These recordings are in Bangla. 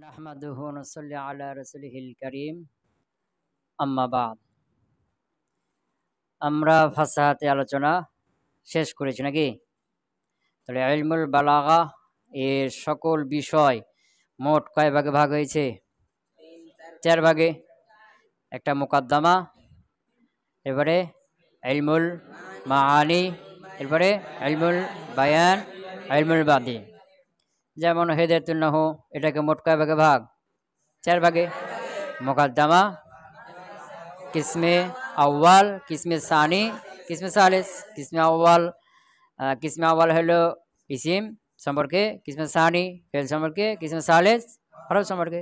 নাহমাদুহু ওয়া নুসাল্লি আলা রাসূলিহিল কারীম আম্মা বাদ। আমরা ফাসাহাতে আলোচনা শেষ করেছি নাকি? তাহলে ইলমুল বালাগা এর সকল বিষয় মোট কয় ভাগে ভাগ হয়েছে? 4 ভাগে। একটা মুকাদ্দামা, এবারে ইলমুল মাআনি, এরপরে ইলমুল বায়ান, ইলমুল বাদি। যেমন হিদায়াতুন নাহু, এটাকে মোট কয় ভাগে ভাগ? 4 ভাগে। মুকাদ্দামা, কিসমে আউয়াল, কিসমে সানি, কিসমে সালিস। কিসমে আউয়াল হলো ইসিম সম্পর্কে, কিসমে সানি ফেল সম্পর্কে, কিসমে সালিস হরফ সম্পর্কে।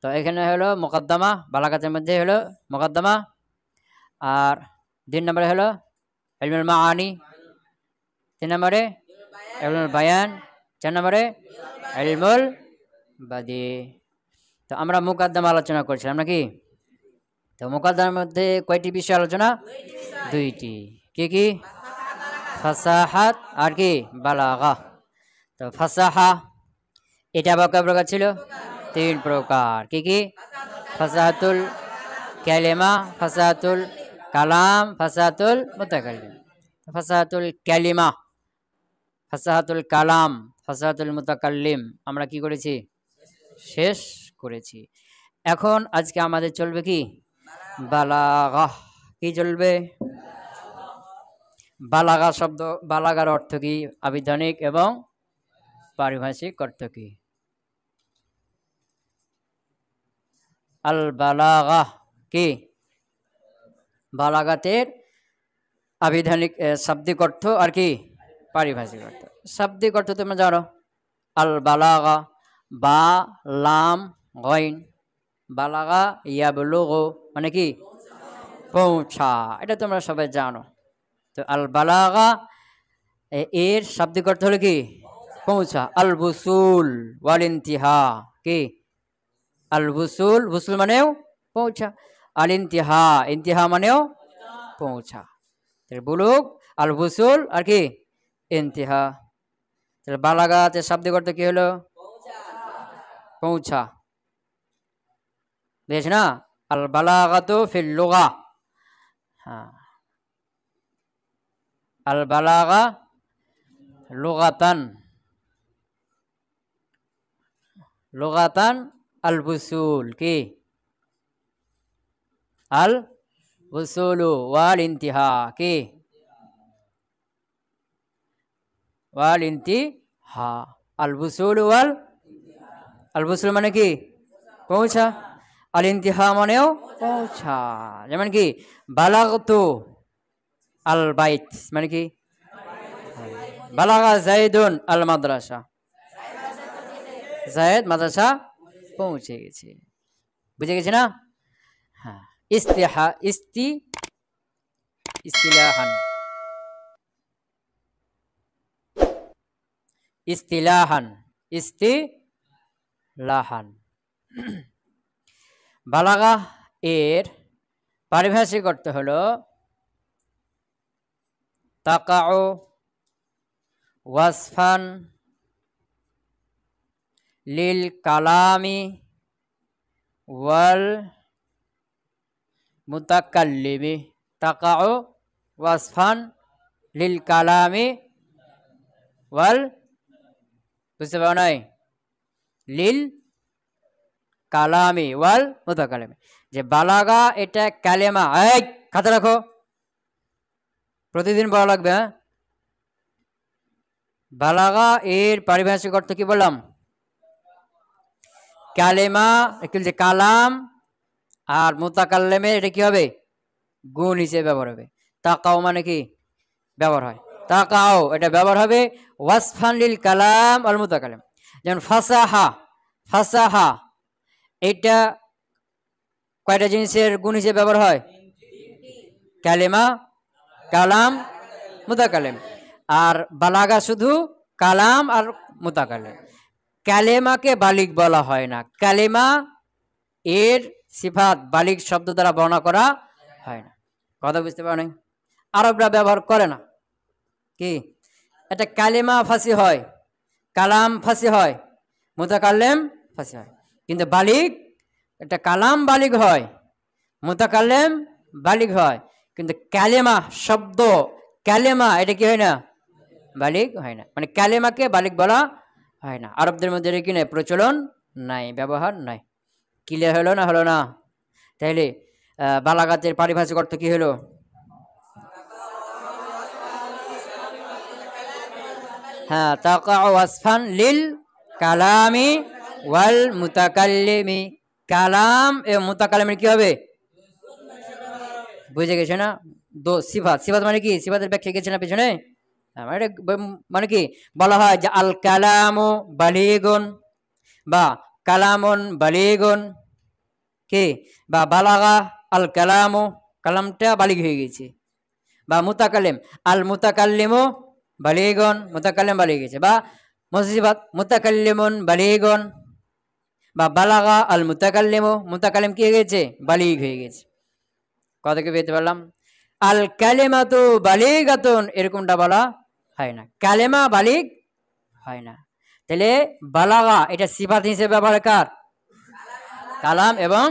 তো এখানে হলো মুকাদ্দামা, বালাগাতের মধ্যে হলো মুকাদ্দামা। আর 2 নম্বরে হলো ইলমুল মাআনি, 3 নম্বরে ইলমুল বায়ান, 4 নম্বরে ইলমুল বাদি। তো আমরা মুকাদ্দামা আলোচনা করছিলাম নাকি? তো মুকাদ্দামার মধ্যে কয়টি বিষয় আলোচনা? 2টি। কি কি? ফাসাহাত আর কি বালাগা। তো ফাসাহা এটা আবার কয় প্রকার ছিল? 3 প্রকার। কি কি? ফাসাহাতুল কালিমা, ফাসাহাতুল কালাম, ফাসাহাতুল মুতাকাল্লিম। ফাসাহাতুল কালিমা, ফাসাহাতুল কালাম, ফাসাহাতুল মুতাকাল্লিম আমরা কি করেছি? শেষ করেছি। এখন আজকে আমাদের চলবে কি? বালাগা। কি চলবে? বালাগা শব্দ, বালাগার অর্থ কি? আবিধানিক এবং পারিভাষিক অর্থ কি? আল বালাগা কি? বালাগাতের আবিধানিক শাব্দিক অর্থ আর কি পারিভাষিক অর্থ। শাব্দিক অর্থ তোমরা জানো, আল বালাগা বা লাম গইন, বালাগা ইয়াবলুগু মানে কি? পৌঁছা। এটা তোমরা সবাই জানো। তো আল বালাগা এর শাব্দিক অর্থ হলো কি? পৌঁছা। আল বুসুল ওয়াল ইনতিহা কি? আল বুসুল, বুসুল মানেও পৌঁছা। আল ইনতিহা, ইনতিহা মানেও পৌঁছা। বুলুগ, আল বুসুল আর কি ইনতিহা। তাহলে বালাগাতের শাব্দিক অর্থ কি হলো? পৌঁছা। বুঝেছ না? আল বালাগাতু ফিল লুগা। হ্যাঁ, আল বালাগা লুগাতান, লুগাতান আল বুসুল কি? আল বুসুলু ওয়াল ইনতিহা কি? ওয়াল ইনতিহা। আল বুসুল ওয়াল, আল বুসুল মানে কি? পৌঁছা। আল ইনতিহা মানেও পৌঁছা। যেমন কি বালাগতু আল বাইত মানে কি? বালাগা যাইদুন আল মাদ্রাসা, যায়েদ মাদ্রাসা পৌঁছে গেছে। বুঝে গেছে না? হ্যাঁ। ইস্তিলাহান, ইস্তিলাহান, ইস্তিলাহান। বালাগা এর পারিভাষিক অর্থ হলো তাকাউ ওয়াসফান লিল কালামি ওয়াল মুতাকাল্লিমি। তাকাউ ওয়াসফান লিল কালামি ওয়াল, বুঝতে পারো নাই? লিল কালামি ওয়াল মুতাকাল্লিমি। যে বালাগা এটা কালেমা। এই খাতা রাখো, প্রতিদিন পড়া লাগবে। হ্যাঁ, বালাগা এর পারিভাষিক অর্থ কি বললাম? কালেমা, যে কালাম আর মুতাকাল্লিমে এটা কি হবে? গুণ হিসেবে ব্যবহার হবে। তাকাও মানে কি ব্যবহার হয়? তাকাও এটা ব্যবহার হবে ওয়াসফান লিল কালাম আল মুতাকাল্লিম। যেমন ফাসাহা, ফাসাহা এটা কয়টা জিনিসের গুণ হিসেবে ব্যবহার হয়? কালেমা, কালাম, মুতাকাল্লিম। আর বালাগা শুধু কালাম আর মুতাকাল্লিম। কালেমাকে বালিগ বলা হয় না। কালেমা এর সিফাত বালিগ শব্দ দ্বারা বর্ণনা করা হয় না। কথা বুঝতে পারো নাই? আরবরা ব্যবহার করে না। কি এটা কালেমা ফাসি হয়, কালাম ফাসি হয়, মুতাকাল্লিম ফাসি হয়। কিন্তু বালিগ এটা কালাম বালিগ হয়, মুতাকাল্লিম বালিগ হয়, কিন্তু কালেমা শব্দ কালেমা এটা কি হয় না, বালিগ হয় না। মানে কালেমাকে বালিগ বলা হয় না। আরবদের মধ্যে কি নাই, প্রচলন নাই, ব্যবহার নাই। ক্লিয়ার হলো না, হলো না? তাহলে বালাগাতের পারিভাষিক অর্থ কি হলো? হ্যাঁ, তাকাউ ওয়াসফান লিল কালামি ওয়াল মুতাকাল্লিমি। কালাম এবং মুতাকাল্লিমের কি হবে? বুঝে গেছে না? সিফাত, সিফাত মানে কি? সিফাতের ব্যাখ্যা গেছে না পিছনে? মানে কি বলা হয় যে আল কালামু বালিগুন বা কালামুন বালিগুন, কি বা বালাগা আল কালামু, কালামটা বালিগ হয়ে গেছে। বা মুতাকাল্লিম আল মুতাকাল্লিমু বালিগুন, মুতাকাল্লিম বালিগ গেছে। বা মুসিবাত মুতাকাল্লিমুন বালিগুন, বা বালাগা আল মুতাকাল্লিমু, মুতাকাল্লিম কি হয়ে গেছে? বালিগ হয়ে গেছে। কথা কি পেতে পারলাম? আল কালিমাতু বালিগাতুন এরকমটা বলা হয় না, কালেমা বালিগ হয় না। তাহলে বালাগা এটা সিফাত হিসেবে ব্যবহার কার? কালাম এবং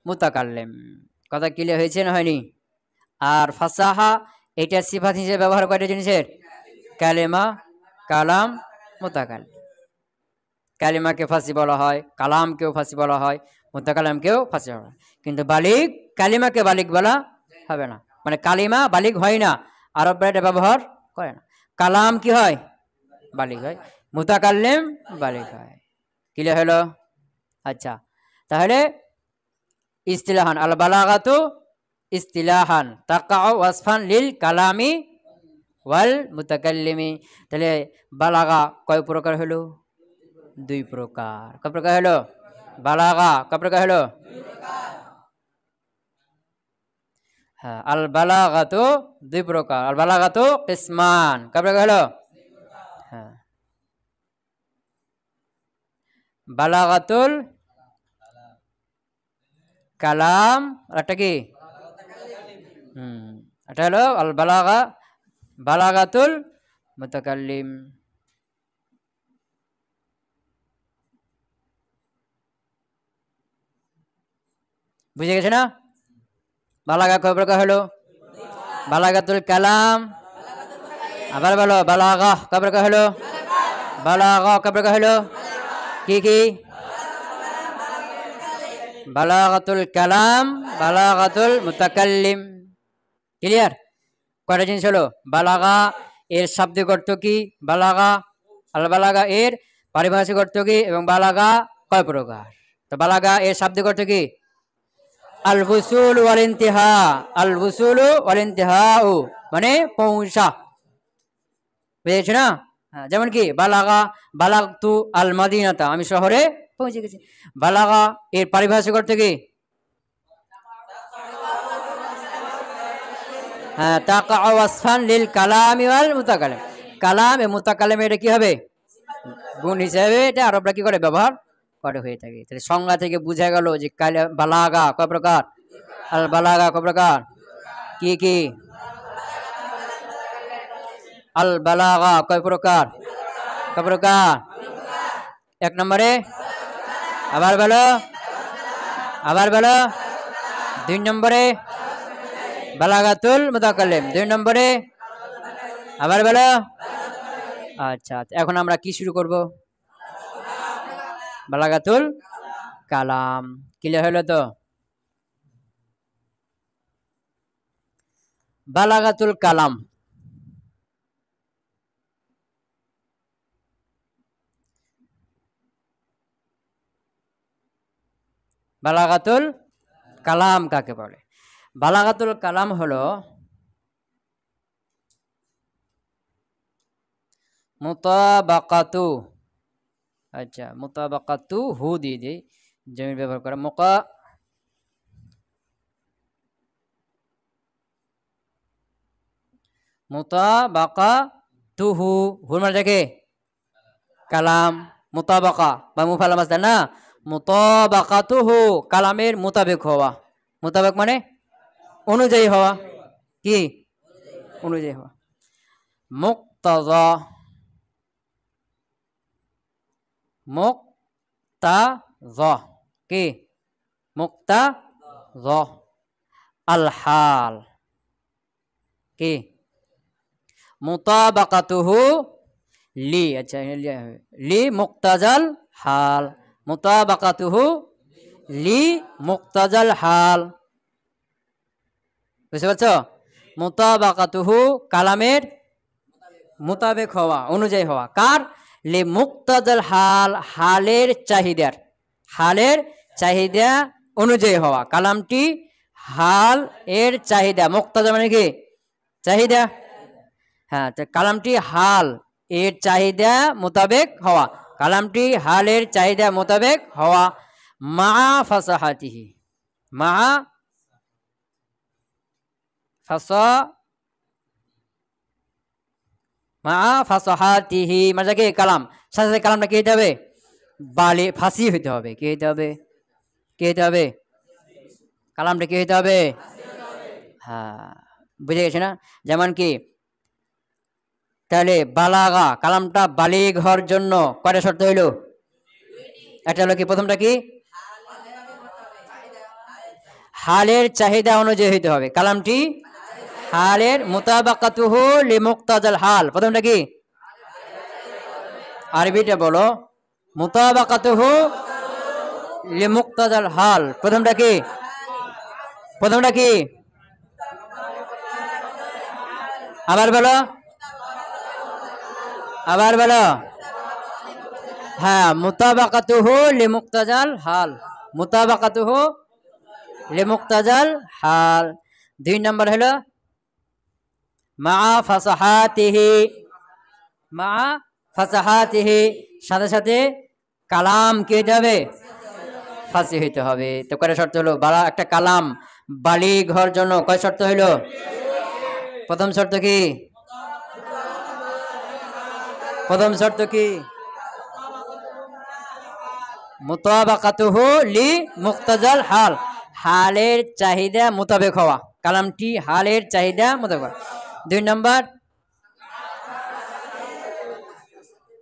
মুতাকাল্লিম। কথা ক্লিয়ার হয়েছে না হয়নি? আর ফাসাহা এটা সিফাত হিসেবে ব্যবহার করে জিনিসের কালেমা, কালাম, মুতাকাল্লিম। কালিমাকে ফাসি বলা হয়, কালামকেও ফাসি বলা হয়, মুতাকাল্লিমকেও ফাসি বলা হয়। কিন্তু বালিগ কালিমাকে বালিগ বলা হবে না। মানে কালিমা বালিগ হয় না, আরবরা এটা ব্যবহার করে না। কালাম কি হয়? বালিগ হয়, মুতাকাল্লিম বালিগ হয়। ক্লিয়ার হলো? আচ্ছা, তাহলে ইস্তিলাহান আল বালাগাতু ইস্তিলাহান তাকাউ ওয়াসফান লিল কালামি ওয়াল মুতাকাল্লিমি। তাহলে বালাগা কয় প্রকার হলো? দুই প্রকার। কয় প্রকার হলো? বালাগা কয় প্রকার হলো? হ্যাঁ, আল বালাগাতু দুই প্রকার। আল বালাগাতু কিসমান, কয় প্রকার হলো? হ্যাঁ, বালাগাতুল কালাম, একটা কি এটা হলো আল বালাগা, বালাগাতুল মুতাকাল্লিম। বুঝে গেছে না? বালাগা কয় প্রকার হলো? বালাগাতুল কালাম, আবার বলো বালাগা কয় প্রকার হলো? বালাগা কয় প্রকার হলো? কি কি? বালাগাতুল কালাম, বালাগাতুল মুতাকাল্লিম। ক্লিয়ার? কয়টা জিনিস হলো? বালাগা এর শাব্দিক অর্থ কি, বালাগা আল বালাগা এর পারিভাষিক অর্থ কি, এবং বালাগা কয় প্রকার। তো বালাগা এর শাব্দিক অর্থ কি? আল বুসুল ওয়াল ইনতিহা, আল বুসুল ওয়াল ইনতিহাউ মানে পৌঁছা। বুঝেছ না? যেমন কি বালাগা বালাগতু আল মাদিনাতা, আমি শহরে পৌঁছে গেছি। বালাগা এর পারিভাষিক অর্থ কি? তাকাউ ওয়াসফান লিল কালামি ওয়াল মুতাকাল্লিম। কালাম এবং মুতাকাল্লিম এটা কি হবে? গুণ হিসেবে এটা আরবরা কি করে ব্যবহার করে হয়ে থাকে। তাহলে সংজ্ঞা থেকে বোঝা গেল যে বালাগা কয় প্রকার, আল বালাগা কয় প্রকার, কি কি? আল বালাগা কয় প্রকার, কয় প্রকার? এক নম্বরে, আবার বলো, আবার বলো। দুই নম্বরে বালাগাতুল মুতাকাল্লিম, দুই নম্বরে আবার বলো। আচ্ছা, এখন আমরা কি শুরু করব? বালাগাতুল কালাম। ক্লিয়ার হলো তো? বালাগাতুল কালাম, বালাগাতুল কালাম কাকে বলে? বালাগাতুল কালাম হলো মুতাবাকাতু, আচ্ছা মুতাবাকাতু হু দিয়ে দিই, জমির ব্যবহার করা মুতাবাকাতুহু, হুর মানে দেখে কালাম, মুতাবাকা বা মুফালা মাসদার না, মুতাবাকাতুহু কালামের মোতাবেক হওয়া। মোতাবেক মানে অনুযায়ী হওয়া, কি অনুযায়ী হওয়া। মুক্তাযা, মুক্তাযা কি মুক্তাযা আল হাল কি মুতাবাকাতুহু লি আচ্ছা লি মুক্তাজাল হাল মুতাবাকাতুহু লি মুক্তাজাল হাল বুঝতে পারছো মুতাবাকাতুহু কালামের মোতাবেক হওয়া অনুযায়ী হওয়া কার লি মুক্তাজাল হাল হালের চাহিদা অনুযায়ী হওয়া কালামটি হাল এর চাহিদা মুক্তাজা মানে কি চাহিদা হ্যাঁ কালামটি হাল এর চাহিদা মোতাবেক হওয়া কালামটি হালের চাহিদা মোতাবেক হওয়া মা ফাসাহাতিহি মা ফাসাহাতিহি মানে কি কালাম সাথে সাথে কালামটা কি হতে হবে বালি ফাসি হইতে হবে কি হইতে হবে কালামটা কি হইতে হবে হ্যাঁ বুঝে গেছে না যেমন কি তাহলে বালাগা কালামটা বালিগ হওয়ার জন্য কয়টা শর্ত হইল একটা হলো কি প্রথমটা কি হালের চাহিদা অনুযায়ী হইতে হবে কালামটি হালের মুতাবাকাতুহু লিমুক্তাজাল হাল প্রথমটা কি আরবিটা বলো মুতাবাকাতুহু লিমুক্তাজাল হাল প্রথমটা কি আবার বলো হ্যাঁ মুতাবাকাতুহু লিমুক্তাজাল হাল মুতাবাকাতুহু লিমুক্তাজাল হাল দুই নম্বর হলো মা ফাসাহাতিহি সাথে সাথে কালাম কি হইতে হবে ফাসি হইতে হবে তো কয়টা শর্ত হলো একটা কালাম বালিগ হওয়ার জন্য কয় শর্ত হইলো প্রথম শর্ত কি মুতাবাকাতুহু লি মুক্তাজাল হাল হালের চাহিদা মোতাবেক হওয়া কালামটি হালের চাহিদা মোতাবেক দুই নম্বর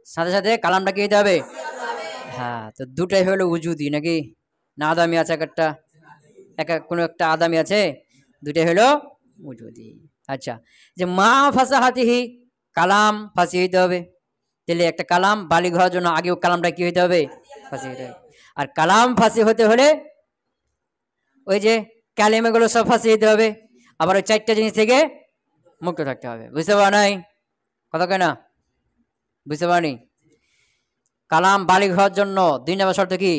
সাথে সাথে কালামটা কি হইতে হবে হ্যাঁ তো দুটাই হলো উজুদি নাকি না আদামি আছে কোনো একটা আদামি আছে দুটাই হলো উজুদি আচ্ছা যে মা ফাসাহাতিহি কালাম ফাসি হইতে হবে তাহলে একটা কালাম বালিগ হওয়ার জন্য আগেও কালামটা কি হইতে হবে ফাসি হইতে হবে আর কালাম ফাসি হতে হলে ওই যে কালেমাগুলো সব ফাসি হইতে হবে আবার ওই চারটা জিনিস থেকে মুক্ত থাকতে হবে বুঝতে পারা নাই কথা কেনা বুঝতে পারি কালাম বালিগ হওয়ার জন্য দুই নম্বর শর্ত কি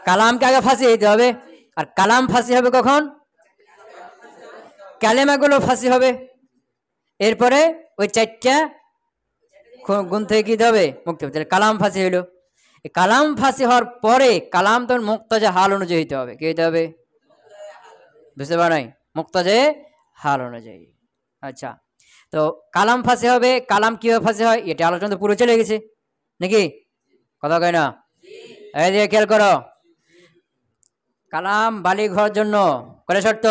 কালামকে আগে ফাঁসি দিতে হবে আর কালাম ফাঁসি হবে কখন কালেমাগুলো ফাঁসি হবে এরপরে ওই চারটা গুণ থেকে কি হবে মুক্তি হবে তাহলে কালাম ফাঁসি হইলো কালাম ফাঁসি হওয়ার পরে কালাম তখন মুক্তাজা হাল অনুযায়ী হইতে হবে কি হইতে হবে বুঝতে পারা নাই মুক্তাজা হাল অনুযায়ী আচ্ছা তো কালাম ফাঁসি হবে কালাম কিভাবে ফাঁসি হয় এটা আলোচনা তো পুরো চলে গেছে নাকি কথা কয় না এই দিয়ে খেয়াল করো কালাম বালিগ হওয়ার জন্য কয়টা শর্ত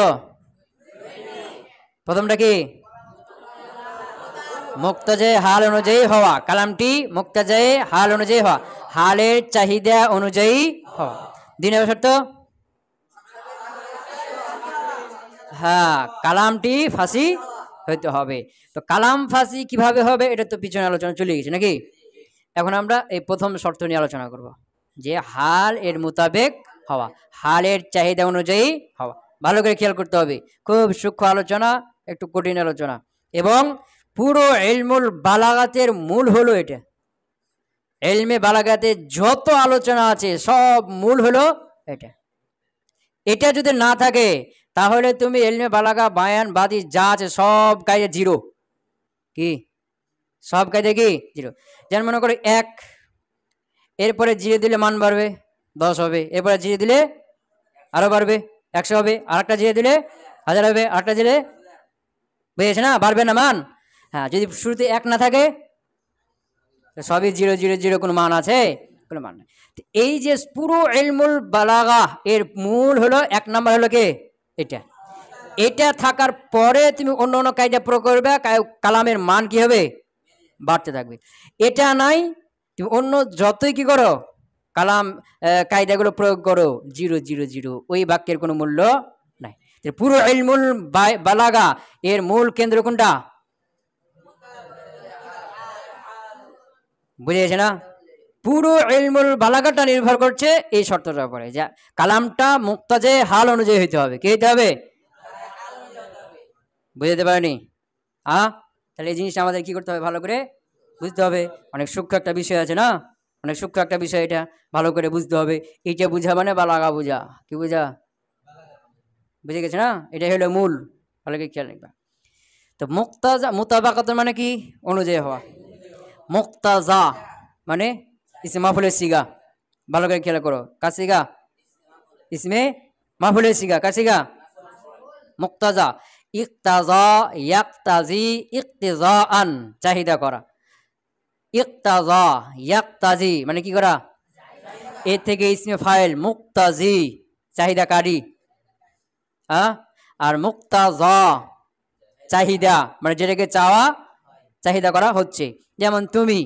প্রথমটা কি মুক্তাজা হাল অনুযায়ী হওয়া কালামটি মুক্তাজা হাল অনুযায়ী হওয়া হালের চাহিদা অনুযায়ী হওয়া দুই নম্বর শর্ত হ্যাঁ কালামটি ফাঁসি হইতে হবে তো কালাম ফাঁসি কিভাবে হবে এটা তো পিছনে আলোচনা চলে গেছে নাকি এখন আমরা এই প্রথম শর্ত নিয়ে আলোচনা করব যে হাল এর মোতাবেক হওয়া হালের চাহিদা অনুযায়ী হওয়া ভালো করে খেয়াল করতে হবে খুব সূক্ষ্ম আলোচনা একটু কঠিন আলোচনা এবং পুরো ইলমুল বালাগাতের মূল হলো এটা ইলমে বালাগাতে যত আলোচনা আছে সব মূল হলো এটা যদি না থাকে তাহলে তুমি ইলমে বালাগা বায়ান বাদি যা আছে সব কাজে জিরো কি সব কাজে কি জিরো যেমন মনে করো 1 এরপরে জিরো দিলে মান বাড়বে 10 হবে এরপরে জিরো দিলে আরো বাড়বে 100 হবে আরেকটা জিরো দিলে 1000 হবে আরেকটা দিলে বুঝেছে না বাড়বে না মান হ্যাঁ যদি শুরুতে 1 না থাকে সবই 000 কোনো মান আছে কোনো মান নেই এই যে পুরো ইলমুল বালাগা এর মূল হলো 1 নাম্বার হলো কি এটা থাকার পরে তুমি অন্য অন্য কায়দা প্রয়োগ করবে কালামের মান কি হবে বাড়তে থাকবে এটা নাই তুমি অন্য যতই কি করো কালাম কায়দাগুলো প্রয়োগ করো, 000, ওই বাক্যের কোনো মূল্য নাই। পুরো ইলমুল বালাগা এর মূল কেন্দ্র কোনটা? বুঝে গেছে না? পুরো ইলমুল বালাগাটা নির্ভর করছে এই শর্তটার উপরে, যে কালামটা মুক্তাজে হাল অনুযায়ী হইতে হবে। কি হইতে হবে? বুঝতে পারেনি? তাহলে এই জিনিসটা আমাদের কি করতে হবে? ভালো করে বুঝতে হবে। অনেক সূক্ষ্ম একটা বিষয় আছে না, অনেক সূক্ষ্ম একটা বিষয়, এটা ভালো করে বুঝতে হবে। এইটা বুঝা মানে বালাগা বুঝা। কি বুঝা? বুঝে গেছে না? এটাই হলো মূল, ভালো করে খেয়াল রাখবা। তো মুক্তাজা, মুতাবাকাত মানে কি? অনুযায়ী হওয়া। মুক্তাজা মানে ইসমে মাফুলের সিগা, ভালো করে খেয়াল করো। কার সিগা? ইসমে মাফুলের সিগা। কার সিগা? মুক্তাজা। ইক্তাজা, ইয়াক্তাজি, ইক্তিজাআন, চাহিদা করা। ইক্তাজা, ইয়াক্তাজি মানে কি করা? এর থেকে ইসমে ফাইল মুক্তাজি, চাহিদাকারী। আর মুক্তাজা চাহিদা মানে যেটাকে চাওয়া, চাহিদা করা হচ্ছে। যেমন তুমি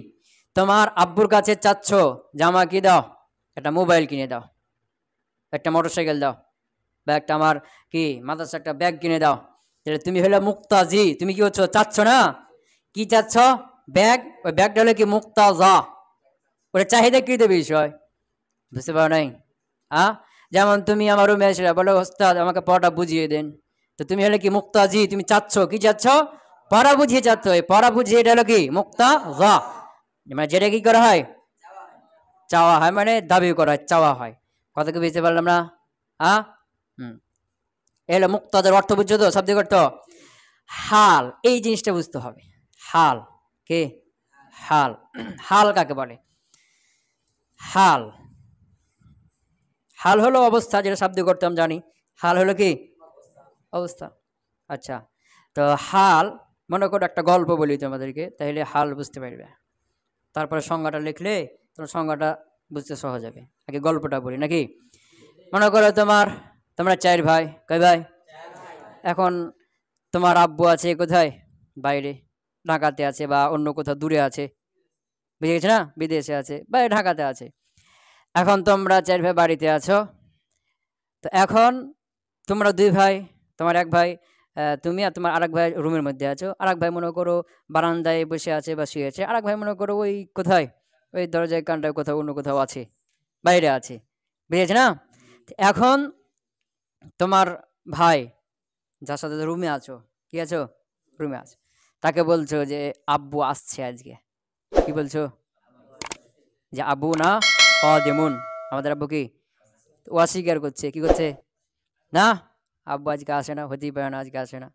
তোমার আব্বুর কাছে চাচ্ছ জামা কি দাও, একটা মোবাইল কিনে দাও, একটা মোটরসাইকেল দাও, বা একটা আমার কি মাদ্রাসা একটা ব্যাগ কিনে দাও। তাহলে তুমি হলো মুক্তাজি, তুমি কি হচ্ছ? চাচ্ছ না? কি চাচ্ছ? ব্যাগ। ওই ব্যাগটা হলো কি? মুক্তাজা, ওটা চাহিদাকৃত বিষয়। বুঝতে পারো নাই? যেমন তুমি আমার রুমে এসে বলো ওস্তাদ আমাকে পড়াটা বুঝিয়ে দেন, তো তুমি হলে কি? মুক্তাজি, তুমি চাচ্ছ, কি চাচ্ছ? পড়া বুঝিয়ে চাচ্ছ। পড়া বুঝিয়ে এটা হলো কি? মুক্তাজা, মানে যেটা কি করা হয়? চাওয়া হয়, মানে দাবি করা হয়, চাওয়া হয়। কথা কি বুঝতে পারলাম না? এলো মুক্তাজার অর্থ বুঝছো তো? শাব্দিক অর্থ হাল, এই জিনিসটা বুঝতে হবে। হাল কে? হাল। হাল কাকে বলে? হাল, হাল হলো অবস্থা, যেটা শাব্দিক অর্থ আমি জানি। হাল হলো কি? অবস্থা। আচ্ছা, তো হাল, মনে করো একটা গল্প বলি তোমাদেরকে, তাহলে হাল বুঝতে পারবে। তারপরে সংজ্ঞাটা লিখলে তোমার সংজ্ঞাটা বুঝতে সহজ হবে। আগে গল্পটা বলি নাকি? মনে করো তোমরা 4 ভাই। কয় ভাই? এখন তোমার আব্বু আছে কোথায়? বাইরে, ঢাকাতে আছে, বা অন্য কোথাও দূরে আছে, বুঝে গেছে না? বিদেশে আছে বা ঢাকাতে আছে। এখন তোমরা 4 ভাই বাড়িতে আছো। তো এখন তোমরা 2 ভাই, তোমার এক ভাই, তুমি আর তোমার আরেক ভাই রুমের মধ্যে আছো। আরেক ভাই মনে করো বারান্দায় বসে আছে বা শুয়ে আছে। আরেক ভাই মনে করো ওই কোথায়, ওই দরজায় কানটায় কোথাও অন্য কোথাও আছে, বাইরে আছে, বুঝেছে না? এখন তোমার ভাই যার সাথে রুমে আছো, কি আছো? রুমে আছো, তাকে বলছো যে আব্বু আসছে আজকে। কি বলছো? যে আব্বু না যেমন আমাদের আব্বু কি? ও অস্বীকার করছে। কি করছে? না, আব্বু আজকে আসে না, হতেই পারে না, আজকে আসে না।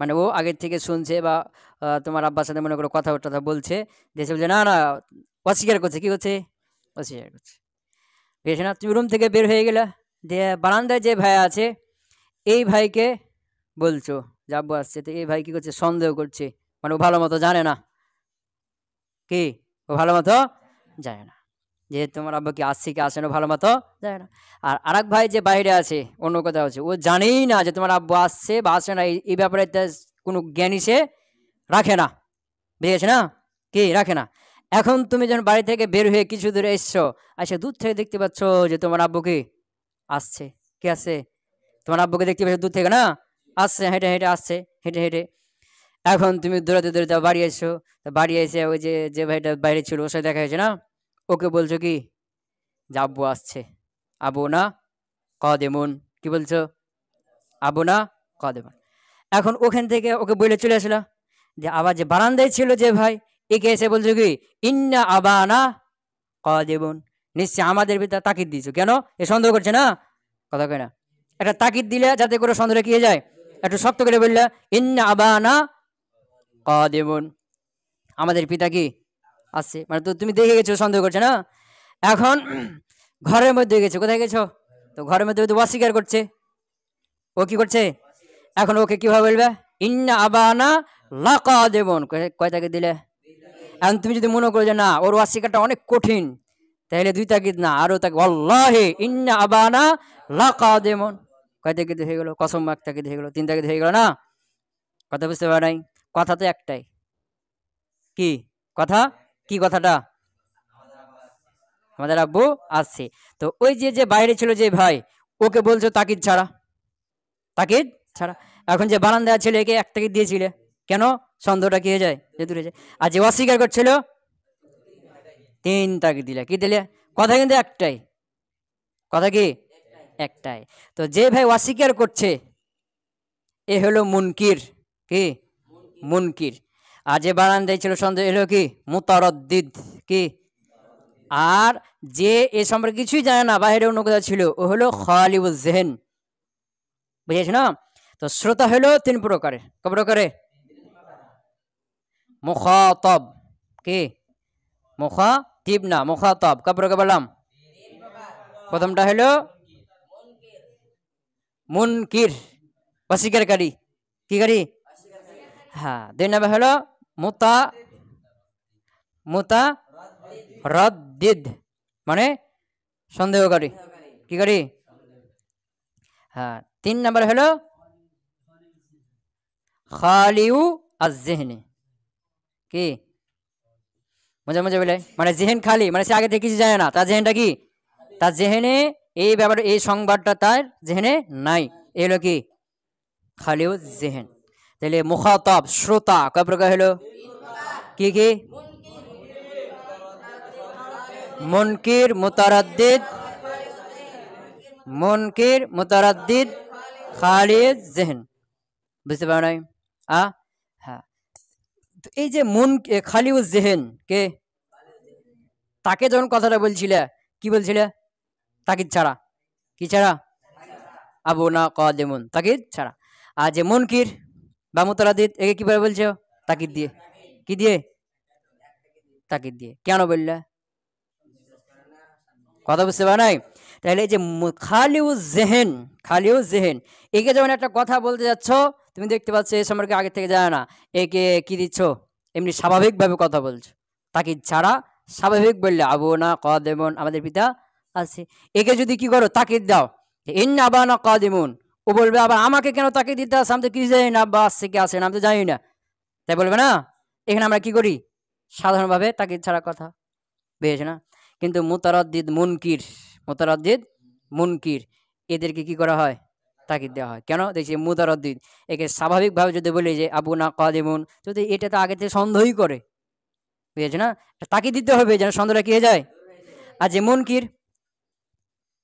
মানে ও আগের থেকে শুনছে, বা তোমার আব্বার সাথে মনে করো কথা টথা বলছে, দেশে বলছে না না, অস্বীকার করছে। কি করছে? অস্বীকার করছে। বুঝেছে না? তুমি রুম থেকে বের হয়ে গেলে, দিয়ে বারান্দায় যে ভাই আছে এই ভাইকে বলছো যে আব্বু আসছে। তো এই ভাই কি করছে? সন্দেহ করছে, মানে ও ভালো মতো জানে না। কি? ও ভালো মতো জানে না যে তোমার আব্বা কি আসছে কি আসে না, ভালো মতো জানে না। আর আরেক ভাই যে বাইরে আছে, অন্য কোথাও আছে, ও জানেই না যে তোমার আব্বু আসছে বা আসে না, এই ব্যাপারে কোনো জ্ঞানই সে রাখে না। বুঝেছে না? কি রাখে না? এখন তুমি যখন বাড়ি থেকে বের হয়ে কিছু দূরে এসছো, আসে দূর থেকে দেখতে পাচ্ছ যে তোমার আব্বু কি আসছে। কি আসছে? তোমার আব্বুকে দেখতে পাচ্ছ দূর থেকে না? আসছে, হেঁটে হেঁটে আসছে, হেঁটে হেঁটে। এখন তুমি দৌড়াতে দৌড়াতে বাড়ি এসছো। বাড়ি এসে ওই যে যে ভাইটা বাইরে ছিল ওর সাথে দেখা হয়েছে না, ওকে বলছো কি? যে আব্বু আসছে। আবু না কদেমুন। কি বলছো? আবু না কদেমুন। এখন ওখান থেকে ওকে বলে চলে আসলো। যে আবার যে বারান্দায় ছিল যে ভাই, একে এসে বলছো কি? ইন্না আবানা কদেমুন, নিশ্চয় আমাদের ভিতরে তাকিদ দিয়েছো। কেন? এ সন্দেহ করছে না, কথা কয় না। একটা তাকিদ দিলে যাতে করে সন্দেহ কি হয়ে যায়, একটু শক্ত করে বললে ইন্না আবানা কদেমুন, আমাদের পিতা কি আসছে। মানে তো তুমি দেখে গেছো, সন্দেহ করছে না। এখন ঘরের মধ্যে গেছো, কোথায় গেছো? তো ঘরের মধ্যে অস্বীকার করছে। ও কি করছে? এখন ওকে কিভাবে বলবে? ইন্না আবানা লাকাদেবুন, কয় তাকিদ দিলে? এখন তুমি যদি মনে করো যে না, ওর অস্বীকারটা অনেক কঠিন, তাহলে 2 তাকিদ না, আরো তাকিদ, ওয়াল্লাহি ইন্না আবানা লাকাদেবুন। কয় তাকিদ হয়ে গেল? কসম, 1 তাকিদ হয়ে গেল, 3 তাকিদ হয়ে গেল না? কথা বুঝতে পারো নাই? কথা তো একটাই। কি কথা? কি কথাটা? আমাদের আব্বু আসছে। তো ওই যে বাইরে ছিল যে ভাই, ওকে বলছো তাকিদ ছাড়া, তাকিদ ছাড়া। এখন যে বারান দেওয়া ছেলেকে এক তাকিদ দিয়েছিলে, কেন? সন্দেহটা কি হয়ে যায়, যে দূরে যায়। আর যে অস্বীকার করছিল 3 তাকিদ দিলে, কি দিলে? কথা কিন্তু একটাই, কথা কি একটাই। তো যে ভাই অস্বীকার করছে এ হলো মুনকির, কি মুনকির। আর যে বারান্দায় ছিল সন্দেহ এলো কি মুতারাদ্দিদ, কি। আর যে এ সম্পর্কে কিছুই জানে না, বাইরে অন্য কোথাও ছিল, ও হলো খালিউজ জেহেন, বুঝেছ না? তো শ্রোতা হলো 3 প্রকারের, ক প্রকারে? মুখাতাব, কি মুখাতিব না, মুখাতাব। ক প্রকার বললাম? প্রথমটা হলো মুনকির, অস্বীকারী, কি করি? হ্যাঁ। 2 নম্বর হলো মুতা মুতারাদ্দিদ, মানে সন্দেহকারী, কি করি? হ্যাঁ। 3 নম্বর হলো খালিউ আজ-যিহনি, কি মজা মজা বলে, মানে জেহেন খালি, মানে সে আগে থেকে কিছু জানে না, তার জেহেনটা কি, তার জেহেনে এই ব্যাপার, এই সংবাদটা তার জেহেনে নাই, এই হলো কি খালিউ জেহেন। তাহলে মুখাতাব শ্রোতা কয় প্রকার হলো? কি কি? মুনকির মুতারাদ্দিদ, মুনকির মুতারাদ্দিদ, খালিদ জেহেন। বুঝতে পারো নাই? হ্যাঁ। তো এই যে খালিউজ জেহেন কে, তাকে যখন কথাটা বলছিলে কি বলছিলে? তাকিদ ছাড়া, কি ছাড়া? আবু না কাদিমুন, তাকিদ ছাড়া। আর যে মুনকির বা মুতারাদ্দিদ একে কিভাবে বলছো? তাকিদ দিয়ে, কি দিয়ে? তাকিদ দিয়ে। কেন বললে? কথা বুঝতে পারো নাই? তাহলে এই যে খালিউজ জেহেন, খালিউজ জেহেন, একে যখন একটা কথা বলতে যাচ্ছ, তুমি দেখতে পাচ্ছ এ সম্পর্কে আগে থেকে জানা না, একে কি দিচ্ছ? এমনি স্বাভাবিকভাবে কথা বলছো, তাকিদ ছাড়া স্বাভাবিক বললে আবু না কাদিমুন, আমাদের পিতা আছে। একে যদি কি করো? তাকিদ দাও, ইন্না আবানা কাদিমুন, ও বলবে আবার আমাকে কেন তাকিদ দিতে আসছে, আমি তো কিছু জানি না, আব্বা আসছে কি আসে না আমি তো জানি না, তাই বলবে না? এখানে আমরা কি করি? সাধারণভাবে তাকিদ ছাড়া কথা, বুঝেছ না? কিন্তু মুতারাদ্দিদ মুনকির, মুতারাদ্দিদ মুনকির, এদেরকে কি করা হয়? তাকিদ দেওয়া হয়। কেন? দেখছি মুতারাদ্দিদ, একে স্বাভাবিকভাবে যদি বলি যে আবু না কাদিমুন, যদি এটা তো আগে থেকে সন্দেহই করে, বুঝেছ না? তাকিদ দিতে হবে যেন সন্দেহটা কি হয়ে যায়। আর যে মুনকির,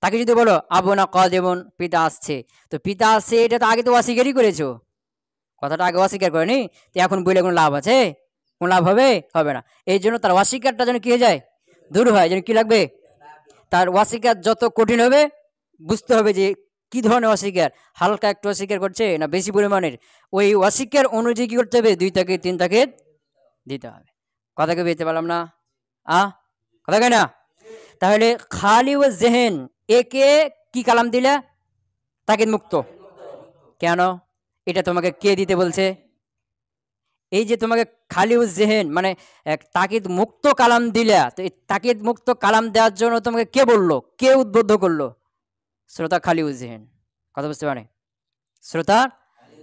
তাকে যদি বলো আবু না কাদিমুন, পিতা আসছে, তো পিতা আসছে এটা তো আগে তো অস্বীকারই করেছো, কথাটা আগে অস্বীকার করেনি, তো এখন বলে কোনো লাভ আছে? কোনো লাভ হবে? হবে না। এই জন্য তার অস্বীকারটা যেন কি হয়ে যায়, দূর হয়। যেন কি লাগবে? তার অস্বীকার যত কঠিন হবে, বুঝতে হবে যে কি ধরনের অস্বীকার, হালকা একটু অস্বীকার করছে না বেশি পরিমাণের, ওই অস্বীকার অনুযায়ী কি করতে হবে? 2 তাকিদ 3 তাকিদ দিতে হবে। কথাকে বুঝতে পারলাম না? কথা কয় না? তাহলে খালি ও জেহেন, একে কি কালাম দিলে? তাকিদ মুক্ত। কেন? এটা তোমাকে কে দিতে বলছে? এই যে তোমাকে খালিউজ জেহেন মানে তাকিদ মুক্ত কালাম দিলা, তো এই তাকিদ মুক্ত কালাম দেওয়ার জন্য তোমাকে কে বললো, কে উদ্বুদ্ধ করলো? শ্রোতা খালিউজ জেহেন। কথা বুঝতে পারে? শ্রোতা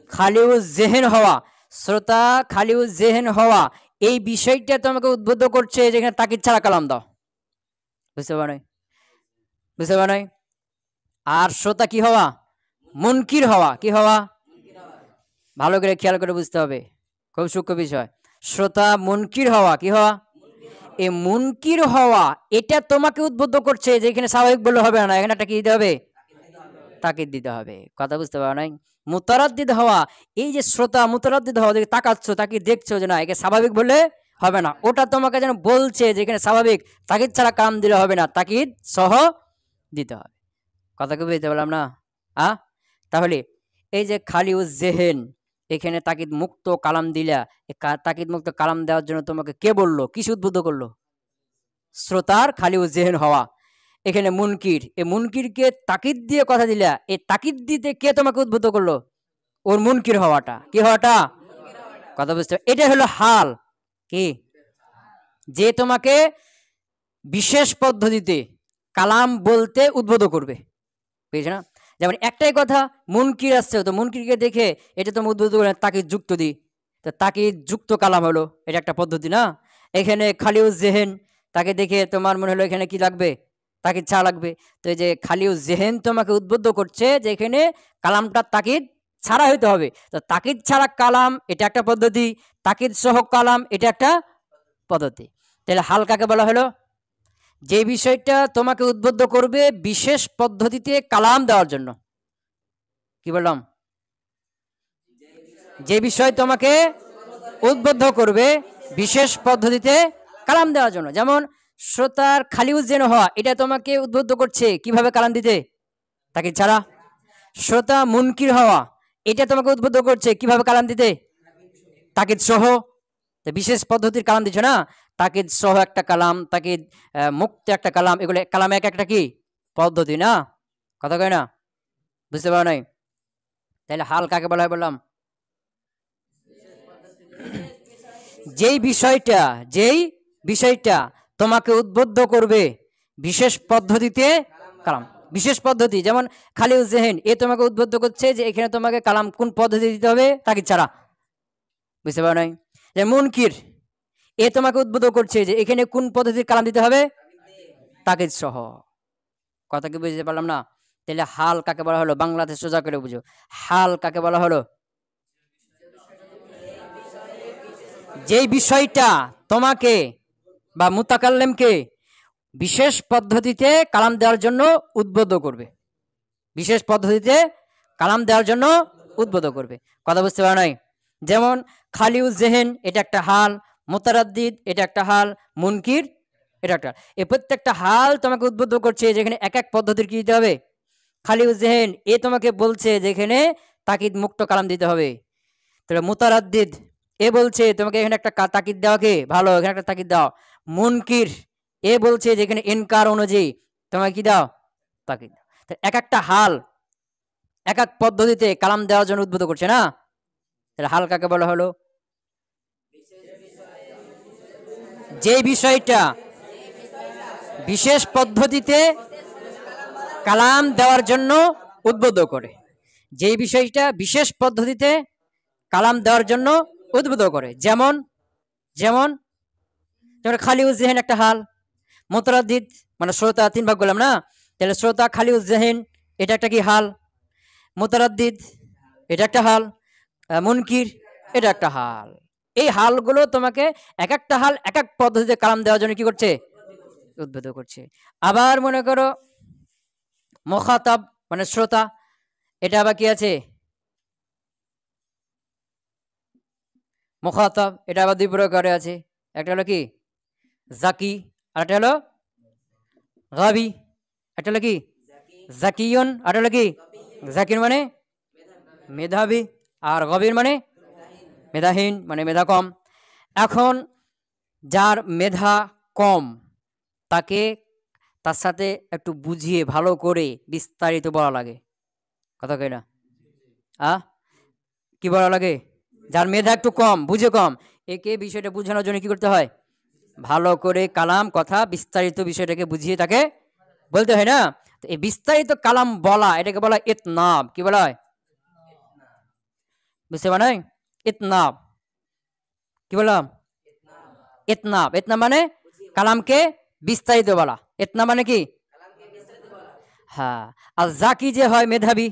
খালিউজ জেহেন হওয়া, শ্রোতা খালিউজ জেহেন হওয়া, এই বিষয়টা তোমাকে উদ্বুদ্ধ করছে যেখানে তাকিদ ছাড়া কালাম দাও। বুঝতে পারে? বুঝতে পারে? আর শ্রোতা কি হওয়া? মুনকির হওয়া, কি হওয়া? ভালো করে খেয়াল করে বুঝতে হবে, খুব সূক্ষ্ম বিষয়। শ্রোতা মুনকির হওয়া, কি হওয়া? এই মুনকির হওয়া এটা তোমাকে উদ্বুদ্ধ করছে যে এখানে স্বাভাবিক বললে হবে না, এখানে একটা কি দিতে হবে? তাকিদ দিতে হবে। কথা বুঝতে পারো নাই? মুতারাদ্দিদ হওয়া, এই যে শ্রোতা মুতারাদ্দিদ হওয়া, দেখে তাকাচ্ছ, তাকে দেখছো যে না একে স্বাভাবিক বললে হবে না, ওটা তোমাকে যেন বলছে যে এখানে স্বাভাবিক, তাকিদ ছাড়া কাম দিলে হবে না, তাকিদ সহ দিতে হবে। কথা কি বুঝতে পারলাম না? তাহলে এই যে খালিউজ জেহেন, এখানে তাকিদ মুক্ত কালাম দিলা, তাকিদ মুক্ত কালাম দেওয়ার জন্য তোমাকে কে বললো, কিসে উদ্বুদ্ধ করলো? শ্রোতার খালিউজ জেহেন হওয়া। এখানে মুনকির, এই মুনকিরকে তাকিদ দিয়ে কথা দিলা, এই তাকিদ দিতে কে তোমাকে উদ্বুদ্ধ করলো? ওর মুনকির হওয়াটা, কি হওয়াটা? কথা বুঝতে, এটা হলো হাল, কি যে তোমাকে বিশেষ পদ্ধতিতে কালাম বলতে উদ্বুদ্ধ করবে, বুঝছো না? যেমন একটাই কথা, মুনকির আসছে, তো মুনকিরকে দেখে এটা তো উদ্বুদ্ধ করে তাকিদ যুক্ত দিই, তো তাকিদ যুক্ত কালাম হলো, এটা একটা পদ্ধতি না? এখানে খালিউজ জেহেন, তাকে দেখে তোমার মনে হলো এখানে কি লাগবে? তাকিদ ছাড়া লাগবে। তো এই যে খালিউ জেহেন তোমাকে উদ্বুদ্ধ করছে যে এখানে কালামটা তাকিদ ছাড়া হইতে হবে। তো তাকিদ ছাড়া কালাম এটা একটা পদ্ধতি, তাকিদ সহ কালাম এটা একটা পদ্ধতি। তাহলে হাল কাকে বলা হলো? যে বিষয়টা তোমাকে উদ্বুদ্ধ করবে বিশেষ পদ্ধতিতে কালাম দেওয়ার জন্য। কি বললাম? যে বিষয় তোমাকে উদ্বুদ্ধ করবে বিশেষ পদ্ধতিতে কালাম দেওয়ার জন্য। যেমন শ্রোতার খালিউ যেন হওয়া, এটা তোমাকে উদ্বুদ্ধ করছে কিভাবে কালাম দিতে? তাকিদ ছাড়া। শ্রোতা মুনকির হওয়া, এটা তোমাকে উদ্বুদ্ধ করছে কিভাবে কালাম দিতে? তাকিদ সহ। তো বিশেষ পদ্ধতির কালাম দিচ্ছ না, তাকিদ সহ একটা কালাম, তাকিদ মুক্ত একটা কালাম, এগুলো কালাম এক একটা কি পদ্ধতি না? কথা কয় না? বুঝতে পারো নাই? তাহলে হাল কাকে বলা হয় বললাম? যেই বিষয়টা তোমাকে উদ্বুদ্ধ করবে বিশেষ পদ্ধতিতে কালাম। বিশেষ পদ্ধতি যেমন খালিউ জেহেন, এ তোমাকে উদ্বুদ্ধ করছে যে এখানে তোমাকে কালাম কোন পদ্ধতি দিতে হবে? তাকিদ ছাড়া। বুঝতে পারো নাই? যে মুনকির, এ তোমাকে উদ্বুদ্ধ করছে যে এখানে কোন পদ্ধতির কালাম দিতে হবে? তাকিদ সহ। কথা কি বুঝতে পারলাম না? তাহলে হাল কাকে বলা হলো? বাংলাতে সোজা করে বুঝো, হাল কাকে বলা হলো? যেই বিষয়টা তোমাকে বা মুতাকাল্লিমকে বিশেষ পদ্ধতিতে কালাম দেওয়ার জন্য উদ্বুদ্ধ করবে। বিশেষ পদ্ধতিতে কালাম দেওয়ার জন্য উদ্বুদ্ধ করবে। কথা বুঝতে পারো নাই? যেমন খালিউ জেহেন এটা একটা হাল, মুতারাদ্দিদ এটা একটা হাল, মুনকির এটা একটা। এই প্রত্যেকটা হাল তোমাকে উদ্বুদ্ধ করছে যেখানে এক এক পদ্ধতির কি দিতে হবে? খালিউ জেহেন এ তোমাকে বলছে যেখানে তাকিদ মুক্ত কালাম দিতে হবে। তাহলে মুতারাদ্দিদ এ বলছে তোমাকে এখানে একটা তাকিদ দেওয়াকে ভালো, এখানে একটা তাকিদ দাও। মুনকির এ বলছে যেখানে ইনকার অনুযায়ী তোমাকে কি দাও? তাকিদ। এক একটা হাল এক এক পদ্ধতিতে কালাম দেওয়ার জন্য উদ্বুদ্ধ করছে না? তাহলে হাল কাকে বলা হলো? যে বিষয়টা বিশেষ পদ্ধতিতে কালাম দেওয়ার জন্য উদ্বুদ্ধ করে। যেই বিষয়টা বিশেষ পদ্ধতিতে কালাম দেওয়ার জন্য উদ্বুদ্ধ করে। যেমন যেমন যেমন খালিউ জেহেন একটা হাল, মুতারাদ্দিদ মানে শ্রোতা, তিন ভাগ বললাম না? তাহলে শ্রোতা খালিউ জেহেন এটা একটা কি হাল, মুতারাদ্দিদ এটা একটা হাল, মুনকির এটা একটা হাল। এই হালগুলো তোমাকে এক একটা হাল এক এক পদ্ধতিতে কালাম দেওয়ার জন্য কি করছে? উদ্বুদ্ধ করছে। আবার মনে করো মুখাতাব মানে শ্রোতা, এটা আবার কি আছে? মুখাতাব এটা আবার দুই প্রকারে আছে। একটা হলো কি জাকি, আর একটা হলো গাবি। একটা হলো কি জাকিয়ন, আর হলো কি জাকির মানে মেধাবী, আর গভীর মানে মেধাহীন মানে মেধা কম। এখন যার মেধা কম তাকে তার সাথে একটু বুঝিয়ে ভালো করে বিস্তারিত বলা লাগে। কথা কই না? কি বলা লাগে? যার মেধা একটু কম, বুঝে কম, একে বিষয়টা বোঝানোর জন্য কি করতে হয়? ভালো করে কালাম কথা বিস্তারিত বিষয়টাকে বুঝিয়ে তাকে বলতে হয় না? তো এই বিস্তারিত কালাম বলা এটাকে বলা ইতনাব। কি বলা হয়? বুঝতে পারে? ইতনাব। কি বললাম? ইতনাব। ইতনাব মানে কালামকে বিস্তারিত বলা। ইতনাব মানে কি? হ্যাঁ। আর জাকি যে হয় মেধাবী,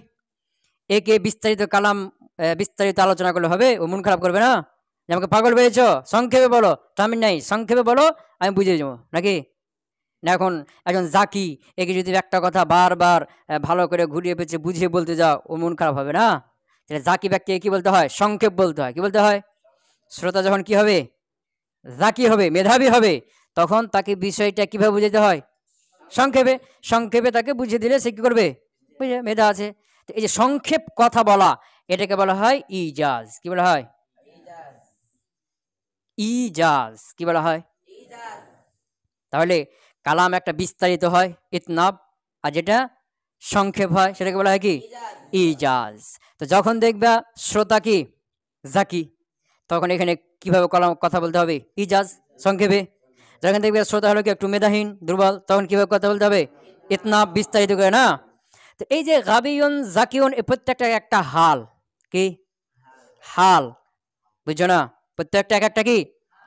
একে বিস্তারিত কালাম বিস্তারিত আলোচনা করলে হবে? ও মন খারাপ করবে না যে আমাকে পাগল পেয়েছ, সংক্ষেপে বলো। টাইম নাই, সংক্ষেপে বলো, আমি বুঝিয়ে যাবো নাকি? না এখন একজন জাকি, একে যদি একটা কথা বারবার ভালো করে ঘুরিয়ে পেঁচে বুঝিয়ে বলতে যাও, ও মন খারাপ হবে না? তাহলে জাকি ব্যক্তিকে কি বলতে হয়? সংক্ষেপ বলতে হয়। কি বলতে হয়? শ্রোতা যখন কি হবে? জাকি হবে, মেধাবী হবে, তখন তাকে বিষয়টা কিভাবে বুঝাতে হয়? সংক্ষেপে। সংক্ষেপে তাকে বুঝিয়ে দিলে সে কি করবে? বুঝে মেধা আছে। তো এই যে সংক্ষেপ কথা বলা এটাকে বলা হয় ইজাজ। কি বলা হয়? ইজাজ। কি বলা হয়? তাহলে কালাম একটা বিস্তারিত হয় ইতনাব, আর যেটা সংক্ষেপ হয় সেটাকে বলা হয় কি? ইজাজ। তো যখন দেখবা শ্রোতা কি জাকি, তখন এখানে কিভাবে কলাম কথা বলতে হবে? ইজাজ, সংক্ষেপে। যখন দেখবে শ্রোতা হলো কি একটু মেধাহীন দুর্বল, তখন কিভাবে কথা বলতে হবে? ইতনাব, বিস্তারিত করে না? তো এই যে গাবিয়ন জাকিয়ন এ প্রত্যেকটা একটা হাল। কি হাল? বুঝছো না? প্রত্যেকটা এক একটা কি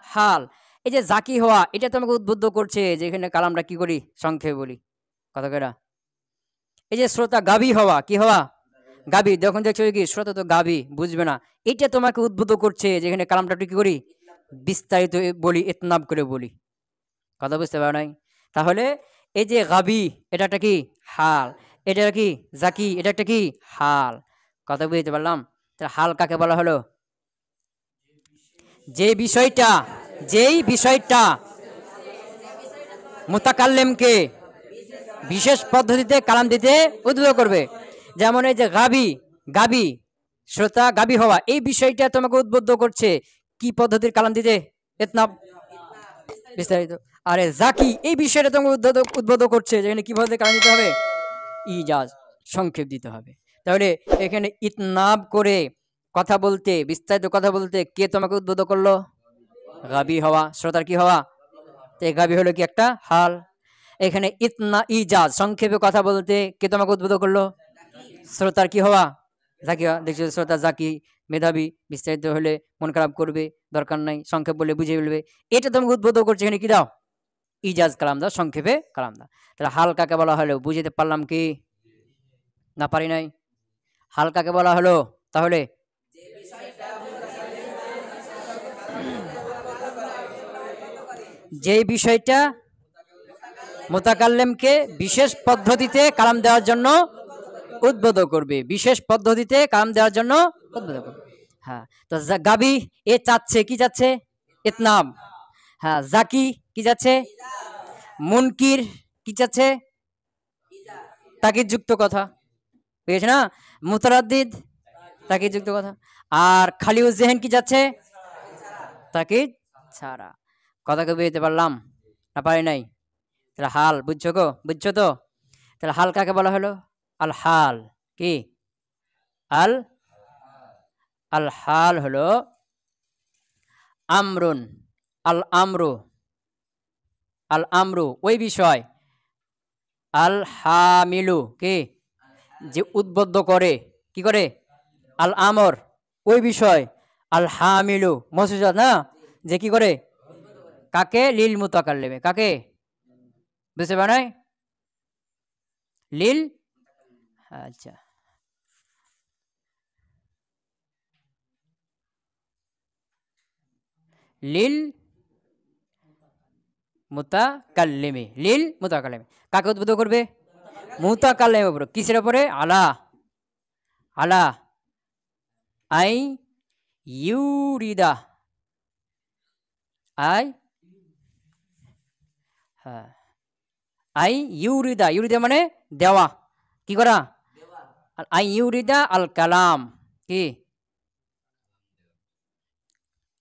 হাল। এই যে জাকি হওয়া এটা তোমাকে উদ্বুদ্ধ করছে যে এখানে কালামটা কি করি? সংক্ষেপে বলি। কথা কয়টা? এই যে শ্রোতা গাবি হওয়া, কি হওয়া? গাবি। যখন দেখছো কি শ্রোতা তো গাবি, বুঝবে না, এটা তোমাকে উদ্বুদ্ধ করছে যেখানে কালামটা কি করি, বিস্তারিত বলি, ইতনাব করে বলি। কথা বুঝতে পারো নাই? তাহলে এই যে গাবি, এটা একটা কি হাল, এটা কি জাকি, এটা একটা কি হাল। কথা বুঝতে পারলাম? তাহলে হাল কাকে বলা হলো? যেই বিষয়টা মুতাকাল্লিমকে বিশেষ পদ্ধতিতে কালাম দিতে উদ্বুদ্ধ করবে। যেমন এই যে গাবি, শ্রোতা গাবি হওয়া, এই বিষয়টা তোমাকে উদ্বুদ্ধ করছে কি পদ্ধতির কালাম দিতে? ইতনাব, বিস্তারিত। আরে জাকি, এই বিষয়টা তোমাকে উদ্বুদ্ধ করছে যেখানে কি পদ্ধতি কালাম দিতে হবে? ইজাজ, সংক্ষেপ দিতে হবে। তাহলে এখানে ইতনাব করে কথা বলতে, বিস্তারিত কথা বলতে কে তোমাকে উদ্বুদ্ধ করলো? গাবি হওয়া, শ্রোতার কি হওয়া? তো এই গাবি হলো কি একটা হাল। এখানে ইজাজ, সংক্ষেপে কথা বলতে কে তোমাকে উদ্বুদ্ধ করলো? শ্রোতার কি হওয়া? জাকি হওয়া। দেখছো শ্রোতা জাকি, মেধাবী, বিস্তারিত হলে মন খারাপ করবে, দরকার নাই, সংক্ষেপ বলে বুঝিয়ে ফেলবে, এটা তোমাকে উদ্বুদ্ধ করছে এখানে কি দাও? ইজাজ কালাম দাও, সংক্ষেপে কালাম দাও। তাহলে হাল কাকে বলা হলো? বুঝতে পারলাম কি না পারি নাই? হাল কাকে বলা হলো? তাহলে যে বিষয়টা মুতাকাল্লিমকে বিশেষ পদ্ধতিতে কালাম দেওয়ার জন্য উদ্বুদ্ধ করবে, বিশেষ পদ্ধতিতে কালাম দেওয়ার জন্য উদ্বুদ্ধ করবে। হ্যাঁ, তো গাবি এ চাচ্ছে কি চাচ্ছে? ইতনাব। হ্যাঁ, জাকি কি চাচ্ছে? মুনকির কি চাচ্ছে? তাকিদ যুক্ত কথা, বুঝেছ না? মুতারাদ্দিদ তাকিদ যুক্ত কথা। আর খালিউজ জেহেন কি যাচ্ছে? তাকিদ ছাড়া। কথাকে বুঝতে পারলাম না পারি নাই? তাহলে হাল বুঝছো গো, বুঝছো তো? তাহলে হাল কাকে বলা হলো? আল হাল কি? আল আল হাল হলো আমরুন, আল আমরু, আল আমরু ওই বিষয়, আল হামিলু কি? যে উদ্বুদ্ধ করে, কি করে? আল আমর ওই বিষয়, আল হামিলু মসুজাত না, যে কি করে? কাকে? লিল মুতাকাল্লিমে, কাকে? বুঝতে পারে নাই? লিল, আচ্ছা, লিল মুতাকাল্লিমে, লিল মুতাকাল্লিমে কাকে উদ্বুদ্ধ করবে? মুতাকাল্লিমের উপর। কিসের উপরে? আলা, আলা আই ইউরিদা, আই, হ্যাঁ, আই ইউরিদা, ইউরিদা মানে দেওয়া, কি করা? আই ইউরিদা আল কালাম কি?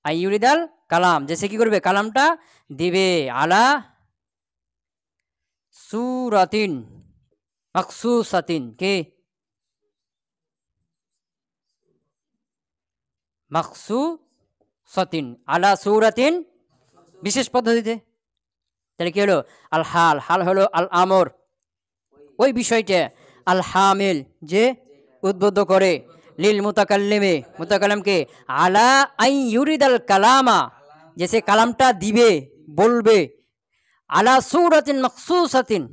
আই ইউরিদাল কালাম, যে সে কি করবে? কালামটা দিবে। আলা সুরাতিন মাকসুসাতিন কি? মাকসুসাতিন, আলা সুরাতিন বিশেষ পদ্ধতিতে। তাহলে কি হলো? আল হাল, হাল হলো আল আমর ওই বিষয়টা, আল হামিল যে উদ্বুদ্ধ করে, লিল মুতাকাল্লিমে মুতাকাল্লিমকে, আলা আই ইউরিদাল কালামা যে সে কালামটা দিবে, বলবে, আলা সুরাতিন মাকসুসাতিন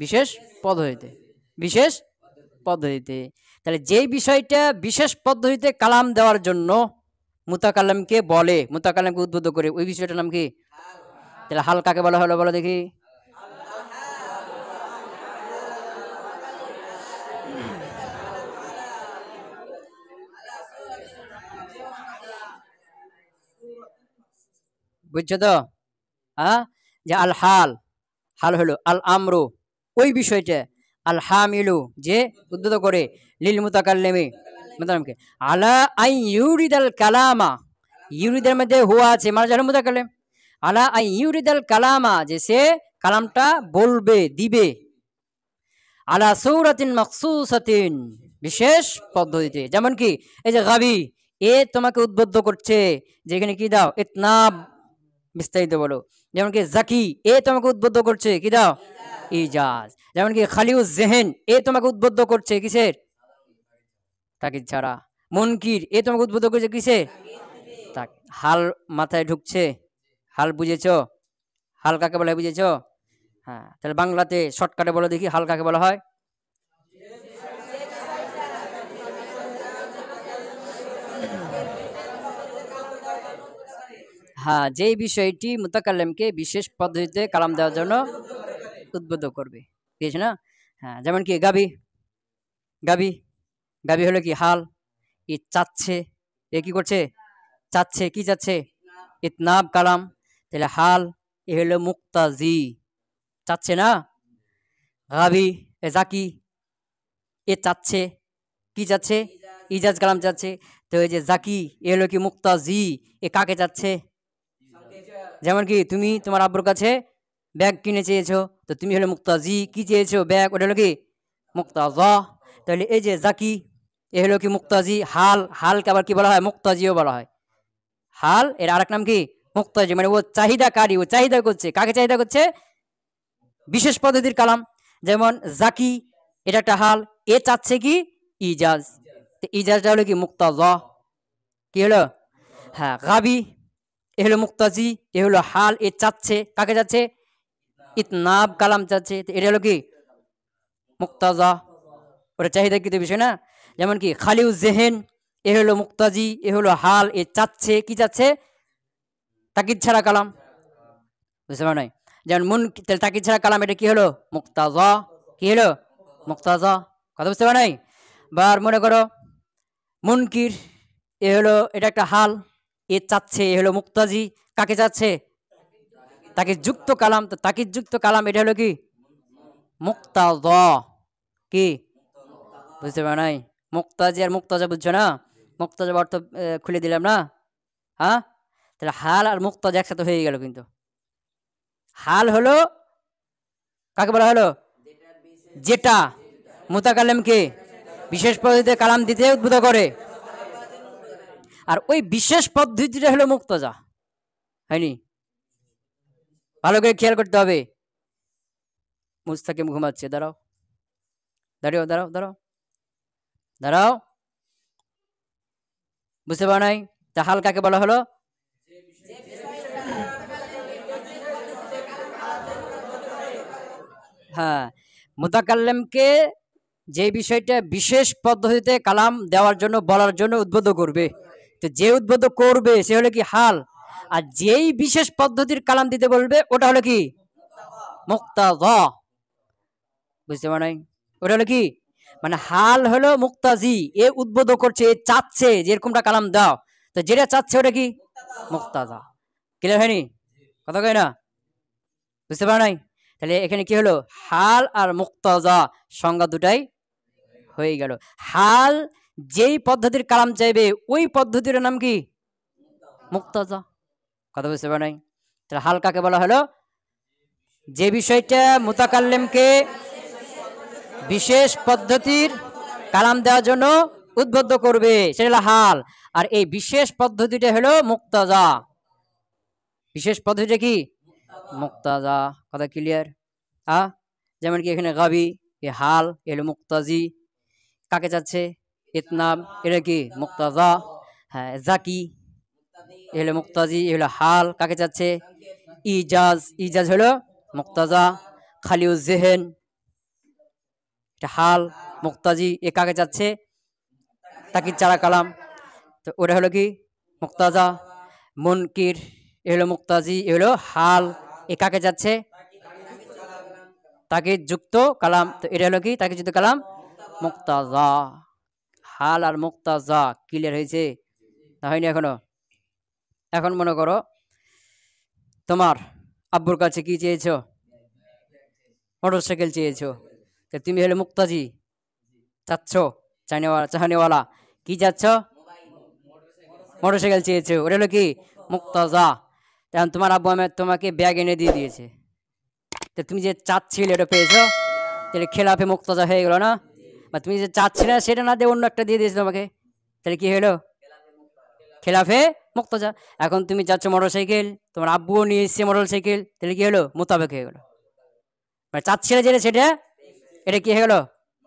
বিশেষ পদ্ধতিতে, বিশেষ পদ্ধতিতে। তাহলে যেই বিষয়টা বিশেষ পদ্ধতিতে কালাম দেওয়ার জন্য মুতাকাল্লিমকে বলে, মুতাকাল্লিমকে উদ্বুদ্ধ করে, ওই বিষয়টার নাম কি? তাহলে হাল কাকে বলা হলো বলো দেখি? বুঝছো তো? হ্যাঁ, যে আল হাল, হাল হলো আল আমরু ওই বিষয়টা, আল হামিলু যে উদ্বুদ্ধ করে, লিল মুতাকাল্লিমি মুতাকাল্লিমকে, আলা আই ইউরিদাল কালামা, ইউরিদের মধ্যে হুয়া আছে, মানে জানো মুতাকাল্লিম, আলা আই ইউরিদাল কালামা যে সে কালামটা বলবে, দিবে, আলা সূরাতিন মাকসুসাতিন বিশেষ পদ্ধতিতে। যেমন কি এই যে গাবি, এ তোমাকে উদ্বুদ্ধ করছে যে এখানে কি দাও? ইতনাব, বিস্তারিত বলো। যেমন কি জাকি, এ তোমাকে উদ্বুদ্ধ করছে কি দাও? ইজাজ। যেমন কি খালিউজ জেহেন, এ তোমাকে উদ্বুদ্ধ করছে কিসের? তাকিদ ছাড়া। মুনকির, এ তোমাকে উদ্বুদ্ধ করছে কিসে? হাল মাথায় ঢুকছে? হাল বুঝেছো? হাল কাকে বলে বুঝেছো? হ্যাঁ, তাহলে বাংলাতে শর্টকাটে বলে দেখি হাল কাকে বলা হয়? হ্যাঁ, যেই বিষয়টি মুতাকাল্লিমকে বিশেষ পদ্ধতিতে কালাম দেওয়ার জন্য উদ্বুদ্ধ করবে, ঠিক আছে না? হ্যাঁ, যেমন কি গাবি, গাবি, গাবি হলো কি হাল। ই চাচ্ছে, এ কি করছে? চাচ্ছে, কি চাচ্ছে? ইতনাব কালাম। তাহলে হাল, এ হলো মুক্তাজি, চাচ্ছে না? গাবি, এ জাকি, এ চাচ্ছে, কি চাচ্ছে? ইজাজ কালাম চাচ্ছে। তো এই যে জাকি, এ হলো কি মুক্তাজি, এ কাকে চাচ্ছে? যেমন কি তুমি তোমার আব্বুর কাছে ব্যাগ কিনে চেয়েছো, তো তুমি হলো মুক্তাজি, কি চেয়েছো? ব্যাগ, ওটা হলো কি মুক্তাজা। তাহলে এই যে জাকি, এ হলো কি মুক্তাজি। হাল, হালকে আবার কি বলা হয়? মুক্তাজিও বলা হয়। হাল এর আরেক নাম কি? মুক্তাজি, মানে ও চাহিদাকারী, ও চাহিদা করছে, কাকে চাহিদা করছে? বিশেষ পদ্ধতির কালাম। যেমন জাকি, এটা একটা হাল, এ চাচ্ছে কি? ইজাজ। তো ইজাজটা হলো কি মুক্তাজা, কি হলো? হ্যাঁ, গাবি, এ হলো মুক্তাজি, এ হলো হাল, এ চাচ্ছে, কাকে চাচ্ছে? ইতনাব কালাম চাচ্ছে, তো এটা হলো কি মুক্তাজা, ওটা চাহিদাকৃত বিষয় না? যেমন কি খালিউ জেহেন, এ হলো মুক্তাজি, এ হলো হাল, এ চাচ্ছে, কি চাচ্ছে? তাকিদ ছাড়া কালাম, বুঝতে পারো নাই? যেমন মুন, তাহলে তাকিদ ছাড়া কালাম, এটা কি হলো? মুক্তাজা, কি হলো? মুক্তাজা। কথা বুঝতে পারো নাই? বার মনে করো মুনকির, এ হলো, এটা একটা হাল, এ চাচ্ছে, এ হলো মুক্তাজি, কাকে চাচ্ছে? তাকিদ যুক্ত কালাম। তো তাকিদ যুক্ত কালাম, এটা হলো কি মুক্তাজা, কি? বুঝতে পারো নাই? মুক্তাজি আর মুক্তাজা বুঝছো না? মুক্তাজা অর্থ খুলে দিলাম না? হ্যাঁ, তাহলে হাল আর মুক্তাজা একসাথে হয়ে গেল। কিন্তু হাল হলো, কাকে বলা হলো? যেটা মুতাকাল্লিমকে বিশেষ পদ্ধতিতে কালাম দিতে উদ্বুদ্ধ করে, আর ওই বিশেষ পদ্ধতিটা হলো মুক্তাজা, হয়নি? ভালো করে খেয়াল করতে হবে। মুস্তাকিম ঘুমাচ্ছে, দাঁড়াও, দাঁড়িয়ে, দাঁড়াও, দাঁড়াও, দাঁড়াও, বুঝতে পারো নাই? তা হাল কাকে বলা হলো? হ্যাঁ, মুতাকাল্লিমকে যে বিষয়টা বিশেষ পদ্ধতিতে কালাম দেওয়ার জন্য, বলার জন্য উদ্বুদ্ধ করবে, তো যে উদ্বুদ্ধ করবে সে হলো কি হাল। আর যেই বিশেষ পদ্ধতির কালাম দিতে বলবে ওটা হলো কি মুক্তাজা, বুঝতে পারো নাই? ওটা হলো কি, মানে হাল হলো মুক্তাজি, এ উদ্বুদ্ধ করছে, এ চাচ্ছে যে এরকমটা কালাম দাও, তো যেটা চাচ্ছে ওটা কি মুক্তাজা। ক্লিয়ার হয়নি? কথা কয় না? বুঝতে পারো নাই? তাহলে এখানে কি হলো? হাল আর মুক্তাজা সংজ্ঞা দুটাই হয়ে গেল। হাল যেই পদ্ধতির কালাম চাইবে ওই পদ্ধতির নাম কি মুক্তাজা। কথা বুঝতে পারো নাই? তাহলে হাল কাকে বলা হলো? যে বিষয়টা মুতাকাল্লিমকে বিশেষ পদ্ধতির কালাম দেওয়ার জন্য উদ্বুদ্ধ করবে সেটা হলো হাল, আর এই বিশেষ পদ্ধতিটা হলো মুক্তাজা। বিশেষ পদ্ধতিটা কি মুক্তাজা। কথা ক্লিয়ার? যেমন কি এখানে গাবি, এ হাল, এলো মুক্তাজি, কাকে চাচ্ছে? ইতনাব, এটা কি মুক্তাজা। হ্যাঁ, জাকি, এ হলো মুক্তাজি, এ হলো হাল, কাকে চাচ্ছে? ইজাজ, ইজাজ হলো মুক্তাজা। খালিউ জেহেন, এটা হাল, মুক্তাজি, এ কাকে চাচ্ছে? তাকিদ চারা কালাম, তো ওটা হলো কি মুক্তাজা। মুনকির, এ হলো মুক্তাজি, এ হলো হাল, এ কাকে যাচ্ছে? তাকিদ যুক্ত কালাম, তো এটা হলো কি তাকিদ যুক্ত কালাম মুক্তাজা। হাল আর মুক্তাজা ক্লিয়ার হয়েছে না হয়নি এখনো? এখন মনে করো তোমার আব্বুর কাছে কি চেয়েছো? মোটরসাইকেল চেয়েছো, তো তুমি হলে মুক্তাজি, চাচ্ছ, চাহানিওয়ালা, কি চাচ্ছ? মোটরসাইকেল চেয়েছো, ওটা হলো কি মুক্তাজা। এখন তোমার আব্বু আমি তোমাকে ব্যাগ এনে দিয়ে দিয়েছে, তো তুমি যে চাচ্ছিলে এটা পেয়েছো, তাহলে খেলাফে মুক্তাজা হয়ে গেল না? বা তুমি যে চাচ্ছিলে সেটা না দিয়ে অন্য একটা দিয়ে দিয়েছে তোমাকে, তাহলে কি হলো? খেলাফে মুক্তাজা। এখন তুমি চাচ্ছ মোটরসাইকেল, তোমার আব্বুও নিয়ে এসছে মোটরসাইকেল, তাহলে কি হলো? মোতাবেক হয়ে গেল। মানে চাচ্ছিলে যেটা সেটা, এটা কি হয়ে গেল?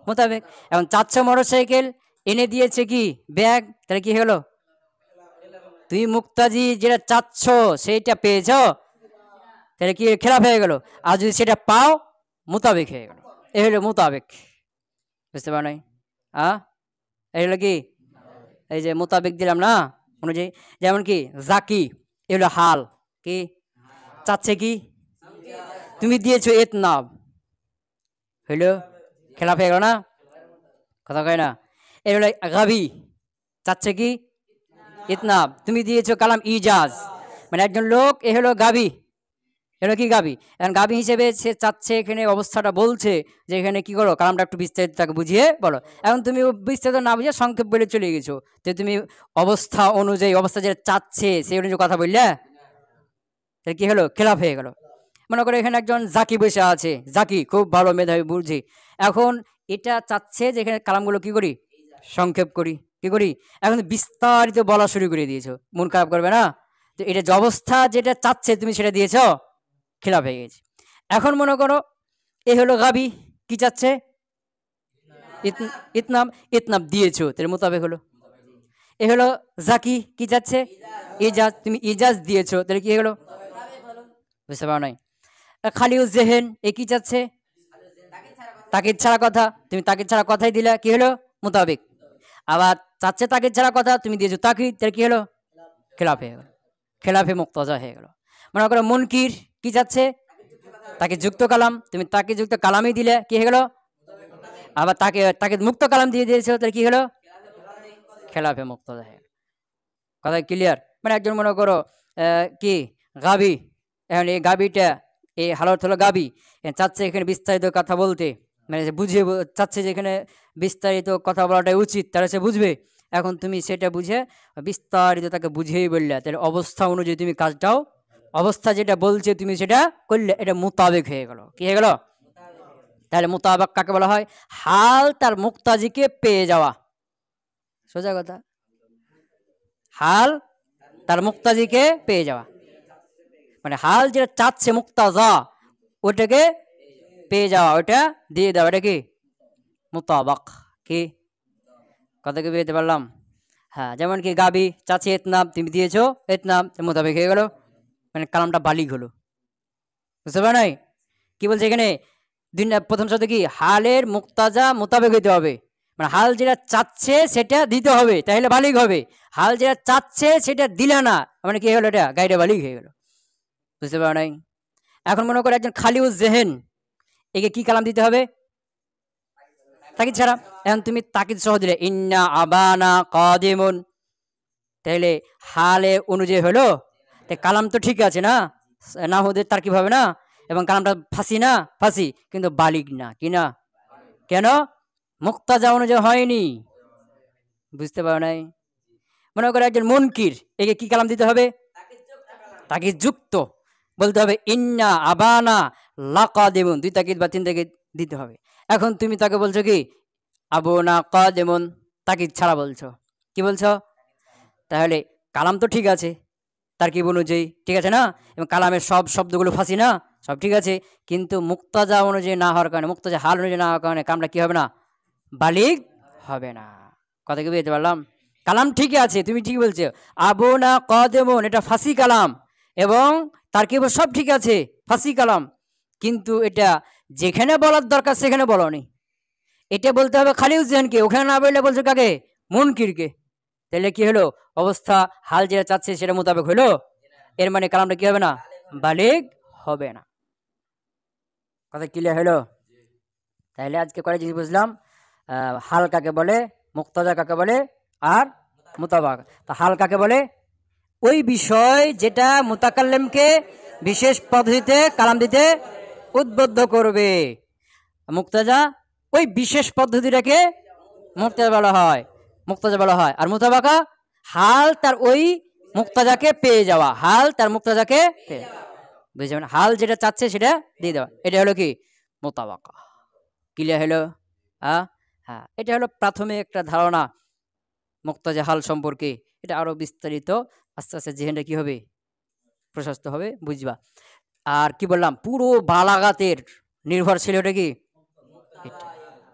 মোতাবেক। এখন চাচ্ছ মোটরসাইকেল, এনে দিয়েছে কি ব্যাগ, তাহলে কি হয়ে গেল? তুমি মুক্তাজি যেটা চাচ্ছ সেইটা পেয়েছ, তাহলে কি খেলাফ হয়ে গেল। আর যদি সেটা পাও মোতাবেক হয়ে গেল। এ হলো মোতাবেক, বুঝতে পারো নাই? এই হলো কি, এই যে মোতাবেক দিলাম না অনুযায়ী। যেমন কি জাকি, এ হলো হাল, কি চাচ্ছে কি, তুমি দিয়েছো এতনাব, হইলো খেলাফ হয়ে গেল না, কথা কয় না। এর হলো গাবি, চাচ্ছে কি ইতনাব, তুমি দিয়েছো কালাম ইজাজ, মানে একজন লোক এ হলো গাবি, এটা কি গাবি। এখন গাবি হিসেবে সে চাচ্ছে এখানে অবস্থাটা বলছে যে এখানে কি করো, কালামটা একটু বিস্তারিত তাকে বুঝিয়ে বলো। এখন তুমি বিস্তারিত না বুঝিয়ে সংক্ষেপ বলে চলে গেছো, তো তুমি অবস্থা অনুযায়ী, অবস্থা যেটা চাচ্ছে সেই অনুযায়ী কথা বললে, তাহলে কি হলো, খেলাফ হয়ে গেল। মনে করো এখানে একজন জাকি বসে আছে, জাকি খুব ভালো মেধাবী বুঝি, এখন এটা চাচ্ছে যে এখানে কালামগুলো কি করি, সংক্ষেপ করি, কি করি, এখন বিস্তারিত বলা শুরু করে দিয়েছো, মন খারাপ করবে না। তো এটা যে অবস্থা যেটা চাচ্ছে তুমি সেটা দিয়েছো, খেলাফ হয়ে গেছে। এখন মনে করো এ হলো গাবি, কি চাচ্ছে ইতনাম, ইতনাম দিয়েছো, তার মোতাবেক হলো। এ হলো জাকি, কি চাচ্ছে ইজাজ, তুমি ইজাজ দিয়েছো, তাহলে কি হলো, বুঝতে পারো নাই। খালিউ জেহেন, এ কি চাচ্ছে তাকিদ ছাড়া কথা, তুমি তাকিদ ছাড়া কথাই দিলা, কি হলো মোতাবেক। আবার চাচ্ছে তাকিদ ছাড়া কথা, তুমি দিয়েছো তাকিদ, তাহলে কি হলো, খেলাফ হয়ে গেল, খেলাফে মুক্তাজা হয়ে গেল। মনে করো মুনকির, কি চাচ্ছে তাকে যুক্ত কালাম, তুমি তাকে যুক্ত কালামই দিলে, কি হয়ে গেল। আবার তাকে তাকে মুক্ত কালাম দিয়ে দিয়েছো, তাহলে কি হলো, খেলাফে মুক্তাজা হয়ে গেল। কথা ক্লিয়ার। মানে একজন মনে করো কি গাবি, এখন এই গাবিটা, এই হালত হলো গাবি, চাচ্ছে এখানে বিস্তারিত কথা বলতে, মানে বুঝিয়ে চাচ্ছে যে এখানে বিস্তারিত কথা বলাটাই উচিত, তারা সে বুঝবে। এখন তুমি সেটা বুঝে বিস্তারিত তাকে বুঝিয়েই বললে, তাহলে অবস্থা অনুযায়ী তুমি কাজটাও, অবস্থা যেটা বলছে তুমি সেটা করলে, এটা মোতাবেক হয়ে গেল, কি হয়ে গেল। তাহলে মোতাবেক কাকে বলা হয়, হাল তার মুক্তাজিকে পেয়ে যাওয়া, সোজা কথা, হাল তার মুক্তাজিকে পেয়ে যাওয়া, মানে হাল যেটা চাচ্ছে মুক্তাজা ওটাকে পেয়ে যাওয়া, ওটা দিয়ে দেওয়া, এটা কি মোতাবাক, কি কথা কি পেতে পারলাম। হ্যাঁ, যেমন কি গাবি চাচ্ছে এতনাম, তুমি দিয়েছো এতনাম, মোতাবেক হয়ে গেল, মানে কালামটা বালিগ হলো, বুঝতে পারো নাই। কি বলছে এখানে প্রথম শব্দ কি, হালের মুক্তাজা মোতাবেক হইতে হবে, মানে হাল যেটা চাচ্ছে সেটা দিতে হবে, তাহলে বালিগ হবে। হাল যেটা চাচ্ছে সেটা দিলে না, মানে কি হলো, এটা গাইডে বালিগ হয়ে গেল, বুঝতে পারো নাই। এখন মনে করো একজন খালিউ জেহেন, একে কি কালাম দিতে হবে, তাকিদ ছাড়া। এখন তুমি তাকিদ সহ দিলে ইন্না আবানা কাদিমুন, তাহলে হালে অনুযায়ী হলো, তাই কালাম তো ঠিক আছে না, না হতে তার কি হবে না, এবং কালামটা ফাঁসি না, ফাঁসি, কিন্তু বালিগ না, কি না, কেন, মুক্তাজা অনুযায়ী হয়নি, বুঝতে পারো নাই। মনে করো একজন মুনকির, একে কি কালাম দিতে হবে, তাকিদ যুক্ত, বলতে হবে ইন্না আবানা লাকাদিমুন, দুই তাকিদ বা তিন তাকিদ দিতে হবে। এখন তুমি তাকে বলছো কি আবুনা কাদিমুন, তাকিদ ছাড়া বলছো, কি বলছো, তাহলে কালাম তো ঠিক আছে, তার কি অনুযায়ী ঠিক আছে না, এবং কালামের সব শব্দগুলো ফাঁসি না, সব ঠিক আছে, কিন্তু মুক্তাজা অনুযায়ী না হওয়ার কারণে, মুক্তাজা হাল অনুযায়ী না হওয়ার কারণে কামটা কি হবে না, বালিগ হবে না। কথা কি বুঝতে পারলাম। কালাম ঠিকই আছে, তুমি ঠিক বলছো, আবু না কদেমন, এটা ফাঁসি কালাম, এবং তার কি সব ঠিক আছে, ফাঁসি কালাম, কিন্তু এটা যেখানে বলার দরকার সেখানে বলনি, এটা বলতে হবে খালিউ জেহেনকে, ওখানে না বললে বলছো কাকে, মুনকিরকে, তাহলে কি হলো, অবস্থা হাল যেটা চাচ্ছে সেটা মোতাবেক হলো, এর মানে কালামটা কি হবে না, বালিগ হবে না। কথা ক্লিয়ার হলো। তাহলে আজকে কয়েক জিনিস বুঝলাম, হাল কাকে বলে, মুক্তাজা কাকে বলে, আর মুতাবাক। তা হাল কাকে বলে, ওই বিষয় যেটা মুতাকাল্লিমকে বিশেষ পদ্ধতিতে কালাম দিতে উদ্বুদ্ধ করবে। মুক্তাজা ওই বিশেষ পদ্ধতিটাকে মুক্তাজা বলা হয়, মুক্তাজা বলা হয়। আর মুতাবাকা হাল তার ওই মুক্তাজাকে পেয়ে যাওয়া, হাল তার মুক্তাজাকে বুঝলেন, হাল যেটা চাচ্ছে সেটা দিয়ে দেওয়া, এটা হলো কি মুতাবাকা। ক্লিয়ার হলো। হ্যাঁ, এটা হলো প্রাথমিক একটা ধারণা মুক্তাজা হাল সম্পর্কে। এটা আরো বিস্তারিত আস্তে আস্তে যেখানটা কি হবে, প্রশস্ত হবে, বুঝবা। আর কি বললাম, পুরো বালাগাতের নির্ভরশীল ওটা কি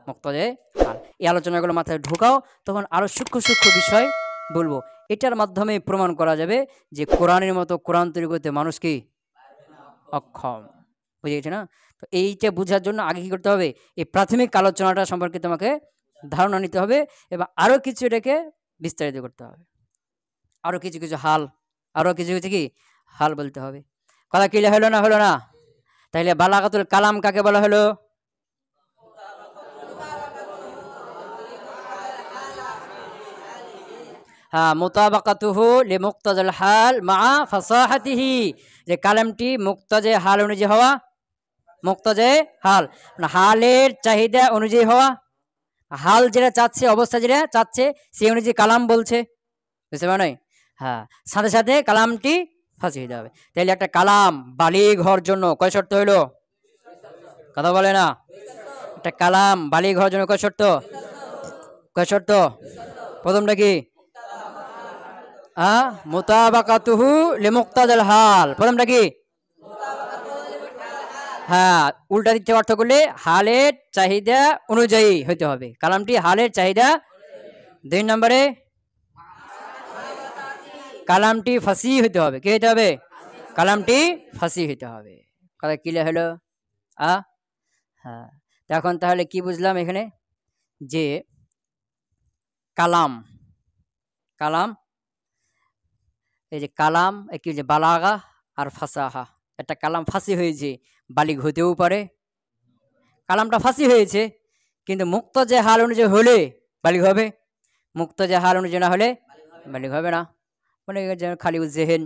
মুক্তাজা হাল। এই আলোচনাগুলো মাথায় ঢোকাও, তখন আরো সূক্ষ্ম সূক্ষ্ম বিষয় বলবো। এটার মাধ্যমে প্রমাণ করা যাবে যে কোরআনের মতো কোরআন তৈরি করতে মানুষ কি অক্ষম। বুঝে গেছে না? তো এইটা বোঝার জন্য আগে কি করতে হবে, এই প্রাথমিক আলোচনাটা সম্পর্কে তোমাকে ধারণা নিতে হবে এবং আরও কিছু এটাকে বিস্তারিত করতে হবে। আরও কিছু কিছু হাল, আরও কিছু কিছু কি হাল বলতে হবে। কথা ক্লিয়ার হলো না? হলো না? তাইলে বালাগাতুল কালাম কাকে বলা হলো? হ্যাঁ, মুতাবাকাতুহু লিমুক্তাজাল হাল মা ফাসাহাতিহি, যে কালামটি মুক্তাজে হাল অনুযায়ী হওয়া, মুক্তাজে হাল মানে হালের চাহিদা অনুযায়ী হওয়া, হাল যেটা চাচ্ছে, অবস্থা যেটা চাচ্ছে সেই অনুযায়ী কালাম বলছে। বুঝতে পারো নাই? হ্যাঁ, সাথে সাথে কালামটি ফাঁসি দিতে হবে। তাইলে একটা কালাম বালিগ হওয়ার জন্য কয় শর্ত হইলো? কথা বলে না? একটা কালাম বালিগ হওয়ার জন্য কয় শর্ত? কয় শর্ত? প্রথমটা কি? মুতাবাকাতুহু লিমুক্তাজাল হাল। প্রথমটা কি? হ্যাঁ, উল্টা দিতে অর্থ করলে হালের চাহিদা অনুযায়ী হইতে হবে, কালামটি হালের চাহিদা। 2 নম্বরে কালামটি ফাসি হইতে হবে। কি হইতে হবে? কালামটি ফাসি হইতে হবে। কথা ক্লিয়ার হলো? আ হ্যাঁ, তো এখন তাহলে কি বুঝলাম এখানে? যে কালাম, কালাম এই যে কালাম কি যে বালাগা আর ফাসাহা, একটা কালাম ফাসি হয়েছে, বালিগ হতেও পারে। কালামটা ফাসি হয়েছে কিন্তু মুক্ত যে হাল অনুযায়ী হলে বালিগ হবে, মুক্ত যে হাল অনুযায়ী না হলে বালিগ হবে না। মানে যেমন খালি জেহেন,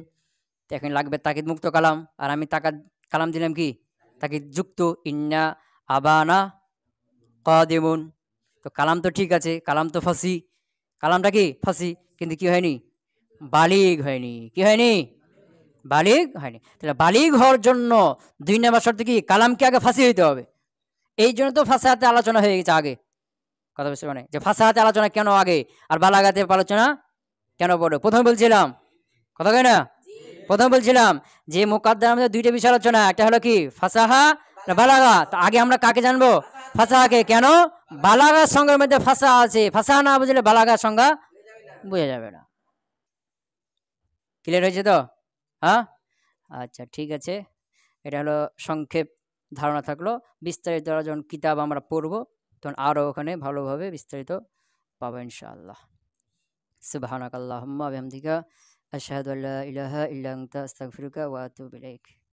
এখন লাগবে তাকিদ মুক্ত কালাম, আর আমি তাকাদ কালাম দিলাম কি তাকিদ যুক্ত, ইন্না আবানা কাদিমুন। তো কালাম তো ঠিক আছে, কালাম তো ফাসি, কালামটা কি ফাসি, কিন্তু কি হয়নি? বালিগ হয়নি। কি হয়নি? বালিগ হয়নি। তাহলে বালিগ হওয়ার জন্য 2 নম্বর শর্ত কি? কালামকে আগে ফাঁসি হইতে হবে। এই জন্য তো ফাসাহাতে আলোচনা হয়ে গেছে আগে। কথা বুঝতে মানে যে ফাসাহাতে আলোচনা কেন আগে আর বালাগাতে আলোচনা কেন পড়ো? প্রথমে বলছিলাম, কথা কয় না? প্রথমে বলছিলাম যে মুকাদ্দার আমাদের 2টা বিষয় আলোচনা, একটা হলো কি ফাসাহা আর বালাগা। তো আগে আমরা কাকে জানবো? ফাসাহাকে। কেন? বালাগার সংজ্ঞার মধ্যে ফাসাহা আছে, ফাসাহা না বুঝলে বালাগার সংজ্ঞা বোঝা যাবে না। ক্লিয়ার হয়েছে তো? হ্যাঁ, আচ্ছা ঠিক আছে। এটা হলো সংক্ষেপ ধারণা থাকলো। বিস্তারিত যখন কিতাব আমরা পড়বো তখন আরও ওখানে ভালোভাবে বিস্তারিত পাবো ইনশাআল্লাহ। সুবহানাকাল্লাহুম্মা ওয়া বিহামদিকা আশহাদু আল্লা ইলাহা ইল্লা আনতা আস্তাগফিরুকা ওয়া আতুবু ইলাইক।